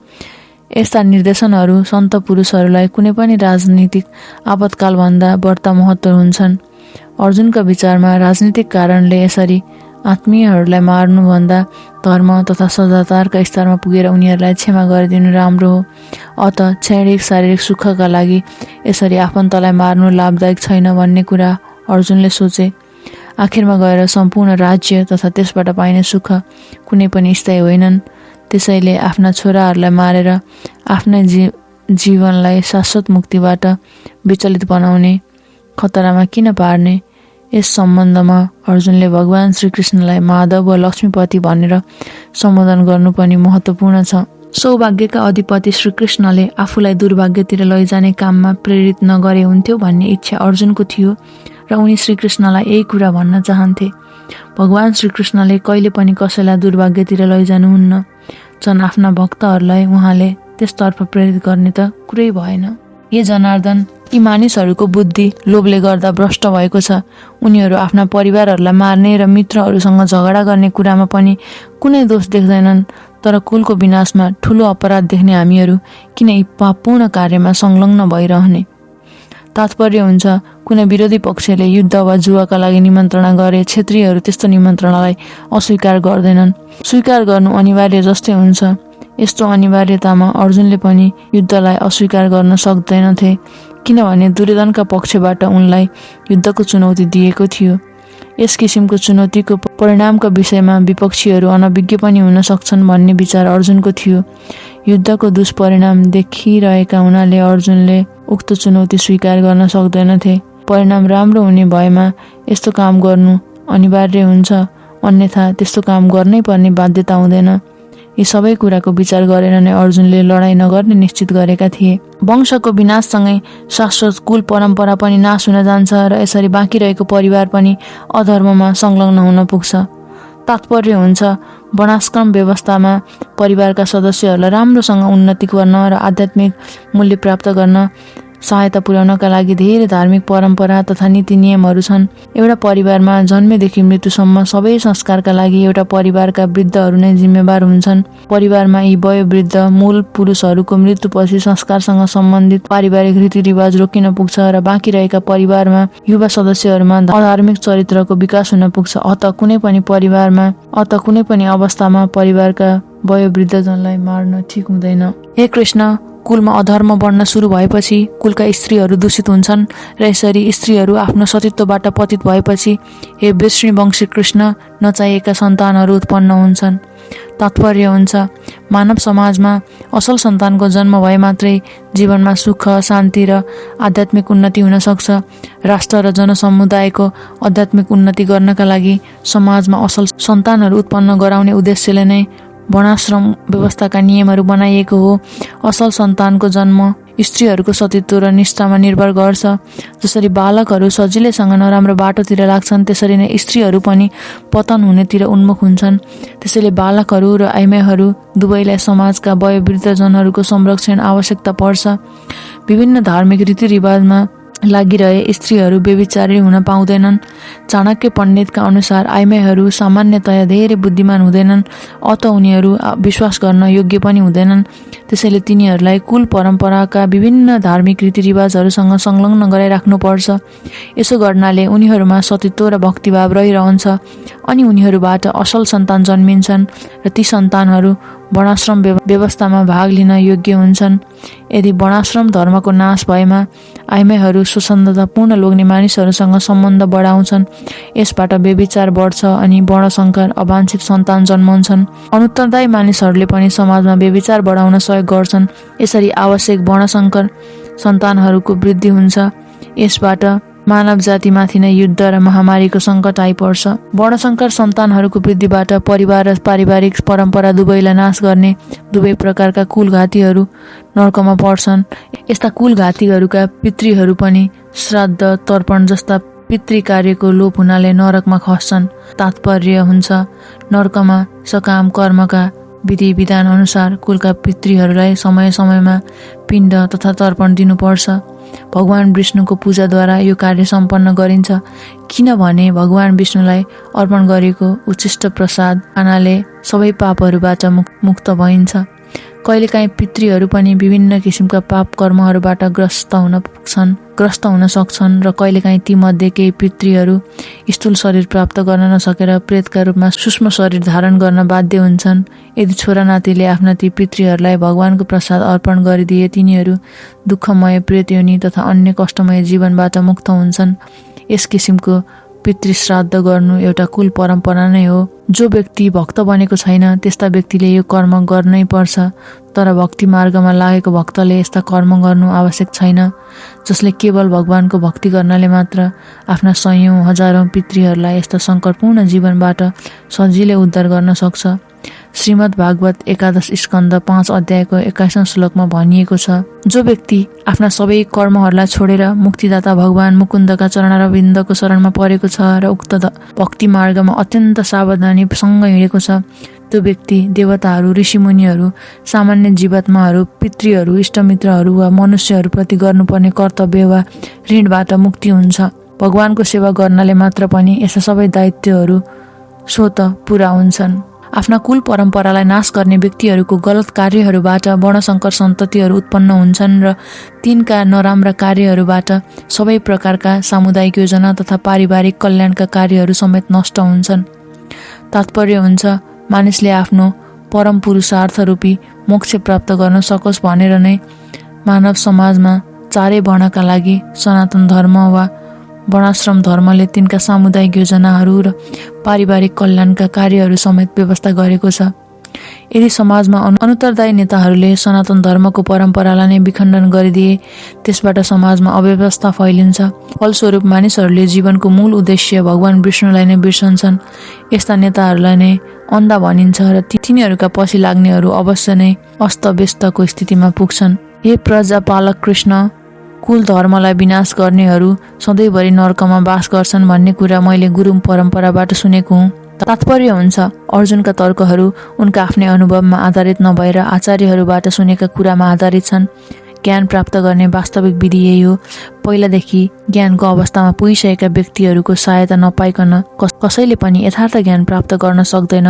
यस्ता निर्देशनहरू सन्त पुरुषहरूलाई कुनै पनि राजनीतिक आपतकालभन्दा बढ्ता महत्त्व हुन्छन्। अर्जुनका विचारमा राजनीतिक कारणले यसरी आत्मीयहरूलाई मार्नुभन्दा धर्म तथा सदाचारका स्तरमा पुगेर उनीहरूलाई क्षमा गरिदिनु राम्रो हो। अत क्षणिक शारीरिक सुखका लागि यसरी आफन्तलाई मार्नु लाभदायक छैन भन्ने कुरा अर्जुनले सोचे। आखिरमा गएर सम्पूर्ण राज्य तथा त्यसबाट पाइने सुख कुनै पनि स्थायी होइनन्। त्यसैले आफ्ना छोराहरूलाई मारेर आफ्नै जीवनलाई शाश्वत मुक्तिबाट विचलित बनाउने खतरामा किन पार्ने? यस सम्बन्धमा अर्जुनले भगवान श्रीकृष्णलाई माधव वा लक्ष्मीपति भनेर सम्बोधन गर्नु पनि महत्त्वपूर्ण छ। सौभाग्यका अधिपति श्रीकृष्णले आफूलाई दुर्भाग्यतिर लैजाने काममा प्रेरित नगरे हुन्थ्यो भन्ने इच्छा अर्जुनको थियो र उनी श्रीकृष्णलाई यही कुरा भन्न चाहन्थे। भगवान श्रीकृष्णले कहिले पनि कसैलाई दुर्भाग्यतिर लैजानुहुन्न। झन् आफ्ना भक्तहरूलाई उहाँले त्यसतर्फ प्रेरित गर्ने त कुरै भएन। हे जनार्दन, यी मानिसहरूको बुद्धि लोभले गर्दा भ्रष्ट भएको छ। उनीहरू आफ्ना परिवारहरूलाई मार्ने र मित्रहरूसँग झगडा गर्ने कुरामा पनि कुनै दोष देख्दैनन्। तर कुलको विनाशमा ठुलो अपराध देख्ने हामीहरू किन यी पापपूर्ण कार्यमा संलग्न भइरहने? तात्पर्य हुन्छ, कुनै विरोधी पक्षले युद्ध वा जुवाका लागि निमन्त्रणा गरे क्षेत्रीयहरू त्यस्तो निमन्त्रणालाई अस्वीकार गर्दैनन्। स्वीकार गर्नु अनिवार्य जस्तै हुन्छ। यस्तो अनिवार्यतामा अर्जुनले पनि युद्धलाई अस्वीकार गर्न सक्दैनथे, किनभने दुर्योधनका पक्षबाट उनलाई युद्धको चुनौती दिएको थियो। यस किसिमको चुनौतीको परिणामका विषयमा विपक्षीहरू अनभिज्ञ पनि हुन सक्छन् भन्ने विचार अर्जुनको थियो। युद्धको दुष्परिणाम देखिरहेका हुनाले अर्जुनले उक्त चुनौती स्वीकार गर्न सक्दैनथे। परिणाम राम्रो हुने भएमा यस्तो काम गर्नु अनिवार्य हुन्छ, अन्यथा त्यस्तो काम गर्नै पर्ने बाध्यता हुँदैन। यी सबै कुराको विचार गरेर नै अर्जुनले लडाईँ नगर्ने निश्चित गरेका थिए। वंशको विनाशसँगै शाश्वत कुल परम्परा पनि नाश हुन जान्छ र यसरी बाँकी रहेको परिवार पनि अधर्ममा संलग्न हुन पुग्छ। तात्पर्य हुन्छ, वर्णाश्रम व्यवस्थामा परिवारका सदस्यहरूलाई राम्रोसँग उन्नति गर्न र आध्यात्मिक मूल्य प्राप्त गर्न सहायता पुर्याउनका लागि धेरै धार्मिक परम्परा तथा नीति नियमहरू छन्। एउटा परिवारमा जन्मेदेखि मृत्युसम्म सबै संस्कारका लागि एउटा परिवारका वृद्धहरू नै जिम्मेवार हुन्छन्। परिवारमा यी वयोवृद्ध मूल पुरुषहरूको मृत्युपछि संस्कारसँग सम्बन्धित पारिवारिक रीतिरिवाज रोकिन पुग्छ र बाँकी रहेका परिवारमा युवा सदस्यहरूमा अधार्मिक चरित्रको विकास हुन पुग्छ। अत कुनै पनि अवस्थामा परिवारका वयोवृद्धजनलाई मार्न ठिक हुँदैन। हे कृष्ण, कुलमा अधर्म बढ्न सुरु भएपछि कुलका स्त्रीहरू दूषित हुन्छन् र यसरी स्त्रीहरू आफ्नो सतीत्वबाट पतित भएपछि हे वृष्णिवंशी कृष्ण, नचाहिएका सन्तानहरू उत्पन्न हुन्छन्। तात्पर्य हुन्छ, मानव समाजमा असल सन्तानको जन्म भए मात्रै जीवनमा सुख, शान्ति र आध्यात्मिक उन्नति हुन सक्छ। राष्ट्र र जनसमुदायको आध्यात्मिक उन्नति गर्नका लागि समाजमा असल सन्तानहरू उत्पन्न गराउने उद्देश्यले नै वर्णाश्रम व्यवस्थाका नियमहरू बनाइएको हो। असल सन्तानको जन्म स्त्रीहरूको सतीत्व र निष्ठामा निर्भर गर्छ। जसरी बालकहरू सजिलैसँग नराम्रो बाटोतिर लाग्छन्, त्यसरी नै स्त्रीहरू पनि पतन हुनेतिर उन्मुख हुन्छन्। त्यसैले बालकहरू र आइमाईहरू दुवैलाई समाजका वयोवृद्धजनहरूको संरक्षण आवश्यकता पर्छ। विभिन्न धार्मिक रीतिरिवाजमा लागिरहे स्त्रीहरू व्यभिचारी हुन पाउँदैनन्। चाणक्य पण्डितका अनुसार आइमाईहरू सामान्यतया धेरै बुद्धिमान हुँदैनन्, अत उनीहरू विश्वास गर्न योग्य पनि हुँदैनन्। त्यसैले तिनीहरूलाई कुल परम्पराका विभिन्न धार्मिक रीतिरिवाजहरूसँग संलग्न गराइराख्नुपर्छ। यसो गर्नाले उनीहरूमा सतीत्व र भक्तिभाव रहिरहन्छ अनि उनीहरूबाट असल सन्तान जन्मिन्छन् र ती सन्तानहरू वर्णाश्रम व्यवस्थामा भाग लिन योग्य हुन्छन्। यदि वर्णाश्रम धर्मको नाश भएमा आइमाईहरू स्वच्छन्दतापूर्ण लोग्ने मानिसहरूसँग सम्बन्ध बढाउँछन्। यसबाट व्यभिचार बढ्छ अनि वर्णसङ्कर अवाञ्छित सन्तान जन्माउँछन्। अनुत्तरदायी मानिसहरूले पनि समाजमा व्यभिचार बढाउन सहयोग गर्छन्। यसरी आवश्यक वर्णसङ्कर सन्तानहरूको वृद्धि हुन्छ। यसबाट मानव जातिमाथि नै युद्ध र महामारीको सङ्कट आइपर्छ। वर्णसङ्कर सन्तानहरूको वृद्धिबाट परिवार र पारिवारिक परम्परा दुवैलाई नाश गर्ने दुवै प्रकारका कुलघातीहरू नर्कमा पर्छन्। यस्ता कुलघातीहरूका पितृहरू पनि श्राद्ध, तर्पण जस्ता पितृ कार्यको लोप हुनाले नरकमा खस्छन्। तात्पर्य हुन्छ, नरकमा सकाम कर्मका विधि विधान अनुसार कुलका पितृहरूलाई समय समयमा पिण्ड तथा तर्पण दिनुपर्छ। भगवान विष्णुको पूजाद्वारा यो कार्य सम्पन्न गरिन्छ, किनभने भगवान विष्णुलाई अर्पण गरेको उचिष्ट प्रसाद खानाले सबै पापहरूबाट मुक्त भइन्छ। कहिलेकाहीँ पितृहरू पनि विभिन्न किसिमका पाप कर्महरूबाट ग्रस्त हुन सक्छन् र कहिलेकाहीँ तीमध्ये केही पितृहरू स्थूल शरीर प्राप्त गर्न नसकेर प्रेतका रूपमा सूक्ष्म शरीर धारण गर्न बाध्य हुन्छन्। यदि छोरा नातिले आफ्ना ती पितृहरूलाई भगवानको प्रसाद अर्पण गरिदिए तिनीहरू दुःखमय प्रेत योनि तथा अन्य कष्टमय जीवनबाट मुक्त हुन्छन्। यस किसिमको पितृश्राद्ध गर्नु एउटा कुल परम्परा नै हो। जो व्यक्ति भक्त बनेको छैन त्यस्ता व्यक्तिले यो कर्म गर्नै पर्छ, तर भक्ति मार्गमा लागेको भक्तले यस्ता कर्म गर्नु आवश्यक छैन। जसले केवल भगवानको भक्ति गर्नाले मात्र आफ्ना सयौं हजारौं पितृहरूलाई यस्ता सङ्कटपूर्ण जीवनबाट सजिलै उद्धार गर्न सक्छ। श्रीमद् भागवत एकादश स्कन्द 5 अध्यायको 21औं श्लोकमा भनिएको छ, जो व्यक्ति आफ्ना सबै कर्महरूलाई छोडेर मुक्तिदाता भगवान मुकुन्दका चरणारविन्दको शरणमा परेको छ र उक्त भक्ति मार्गमा अत्यन्त सावधानीसँग हिँडेको छ, त्यो व्यक्ति देवताहरू, ऋषिमुनिहरू, सामान्य जीवात्माहरू, पितृहरू, इष्टमित्रहरू वा मनुष्यहरूप्रति गर्नुपर्ने कर्तव्य वा ऋणबाट मुक्ति हुन्छ। भगवानको सेवा गर्नाले मात्र पनि यस्ता सबै दायित्वहरू स्वतः पूरा हुन्छन्। आफ्ना कुल परम्परालाई नाश गर्ने व्यक्तिहरूको गलत कार्यहरूबाट वर्णशङ्कर सन्ततिहरू उत्पन्न हुन्छन् र तिनका नराम्रा कार्यहरूबाट सबै प्रकारका सामुदायिक योजना तथा पारिवारिक कल्याणका कार्यहरू समेत नष्ट हुन्छन्। तात्पर्य हुन्छ मानिसले आफ्नो परम पुरुषार्थ रूपी मोक्ष प्राप्त गर्न सकोस् भनेर नै मानव समाजमा चारै वर्णका लागि सनातन धर्म वा वर्णाश्रम धर्मले तिनका सामुदायिक योजनाहरू र पारिवारिक कल्याणका कार्यहरू समेत व्यवस्था गरेको छ। यदि समाजमा अनुत्तरदायी नेताहरूले सनातन धर्मको परम्परालाई नै विखण्डन गरिदिए त्यसबाट समाजमा अव्यवस्था फैलिन्छ। फलस्वरूप मानिसहरूले जीवनको मूल उद्देश्य भगवान विष्णुलाई नै बिर्सन्छन्। यस्ता नेताहरूलाई नै अन्धा भनिन्छ र तिनीहरूका पछि लाग्नेहरू अवश्य नै अस्तव्यस्तको स्थितिमा पुग्छन्। हे प्रजापालक कृष्ण, कुल धर्मलाई विनाश गर्नेहरू सधैँभरि नर्कमा बास गर्छन् भन्ने कुरा मैले गुरु परम्पराबाट सुनेको हुँ। तात्पर्य हुन्छ अर्जुनका तर्कहरू उनका आफ्नै अनुभवमा आधारित नभएर आचार्यहरूबाट सुनेका कुरामा आधारित छन्। ज्ञान प्राप्त गर्ने वास्तविक विधि यही हो। पहिलादेखि ज्ञानको अवस्थामा पुगिसकेका व्यक्तिहरूको सहायता नपाइकन कसैले पनि यथार्थ ज्ञान प्राप्त गर्न सक्दैन।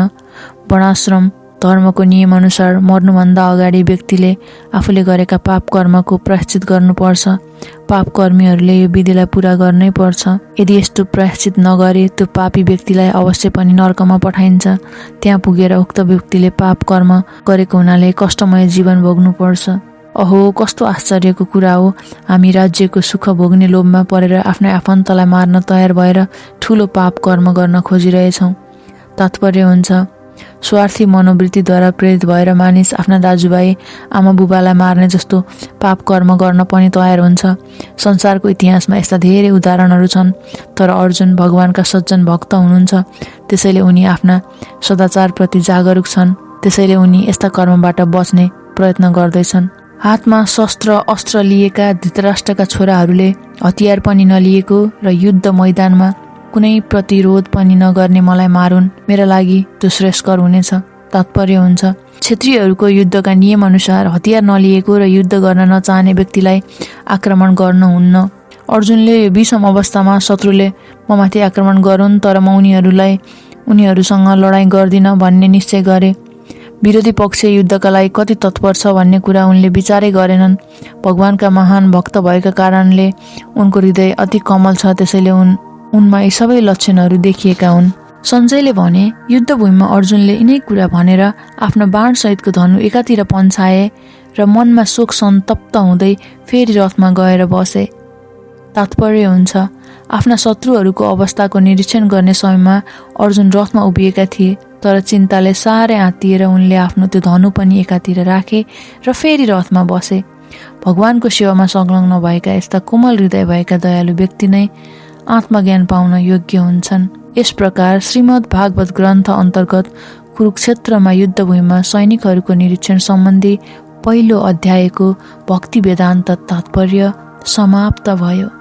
वर्णाश्रम धर्मको नियमअनुसार मर्नुभन्दा अगाडि व्यक्तिले आफूले गरेका पाप कर्मको प्रायश्चित गर्नुपर्छ। पाप कर्मीहरूले यो विधिलाई पूरा गर्नै पर्छ। यदि यस्तो प्रायश्चित नगरे त्यो पापी व्यक्तिलाई अवश्य पनि नर्कमा पठाइन्छ। त्यहाँ पुगेर उक्त व्यक्तिले पाप कर्म गरेको हुनाले कष्टमय जीवन भोग्नुपर्छ। अहो, कस्तो आश्चर्यको कुरा हो। हामी राज्यको सुख भोग्ने लोभमा परेर आफ्नै आफन्तलाई मार्न तयार भएर ठूलो पाप कर्म गर्न खोजिरहेछौँ। तात्पर्य हुन्छ स्वार्थी मनोवृत्तिद्वारा प्रेरित भएर मानिस आफ्ना दाजुभाइ आमा बुबालाई मार्ने जस्तो पाप कर्म गर्न पनि तयार हुन्छ। संसारको इतिहासमा यस्ता धेरै उदाहरणहरू छन्। तर अर्जुन भगवानका सज्जन भक्त हुनुहुन्छ, त्यसैले उनी आफ्ना सदाचारप्रति जागरुक छन्। त्यसैले उनी यस्ता कर्मबाट बच्ने प्रयत्न गर्दैछन्। हातमा शस्त्र अस्त्र लिएका धृतराष्ट्रका छोराहरूले हतियार पनि नलिएको र युद्ध मैदानमा कुनै प्रतिरोध पनि नगर्ने मलाई मारुन्, मेरा लागि त्यो श्रेयस्कर हुनेछ। तात्पर्य हुन्छ क्षेत्रीहरूको युद्धका नियम अनुसार हतियार नलिएको र युद्ध गर्न नचाहने व्यक्तिलाई आक्रमण गर्न हुन्न। अर्जुनले विषम अवस्थामा शत्रुले ममाथि आक्रमण गरून् तर म उनीहरूसँग लडाईँ गर्दिन भन्ने निश्चय गरे। विरोधी पक्ष युद्धका लागि कति तत्पर छ भन्ने कुरा उनले विचारै गरेनन्। भगवानका महान भक्त भएका कारणले उनको हृदय अति कोमल छ, त्यसैले उनमा यी सबै लक्षणहरू देखिएका हुन्। सञ्जयले भने युद्धभूमिमा अर्जुनले यिनै कुरा भनेर आफ्नो बाणसहितको धनु एकातिर पन्छाए र मनमा शोक सन्तप्त हुँदै फेरि रथमा गएर बसे। तात्पर्य हुन्छ आफ्ना शत्रुहरूको अवस्थाको निरीक्षण गर्ने समयमा अर्जुन रथमा उभिएका थिए, तर चिन्ताले साह्रै आत्तिएर उनले आफ्नो त्यो धनु पनि एकातिर राखे र फेरि रथमा बसे। भगवानको सेवामा संलग्न भएका यस्ता कोमल हृदय भएका दयालु व्यक्ति नै आत्मज्ञान पाउन योग्य हुन्छन्। यस प्रकार श्रीमद् भागवत ग्रन्थ अन्तर्गत कुरुक्षेत्रमा युद्धभूमिमा सैनिकहरूको निरीक्षण सम्बन्धी पहिलो अध्यायको भक्ति वेदान्त तात्पर्य समाप्त भयो।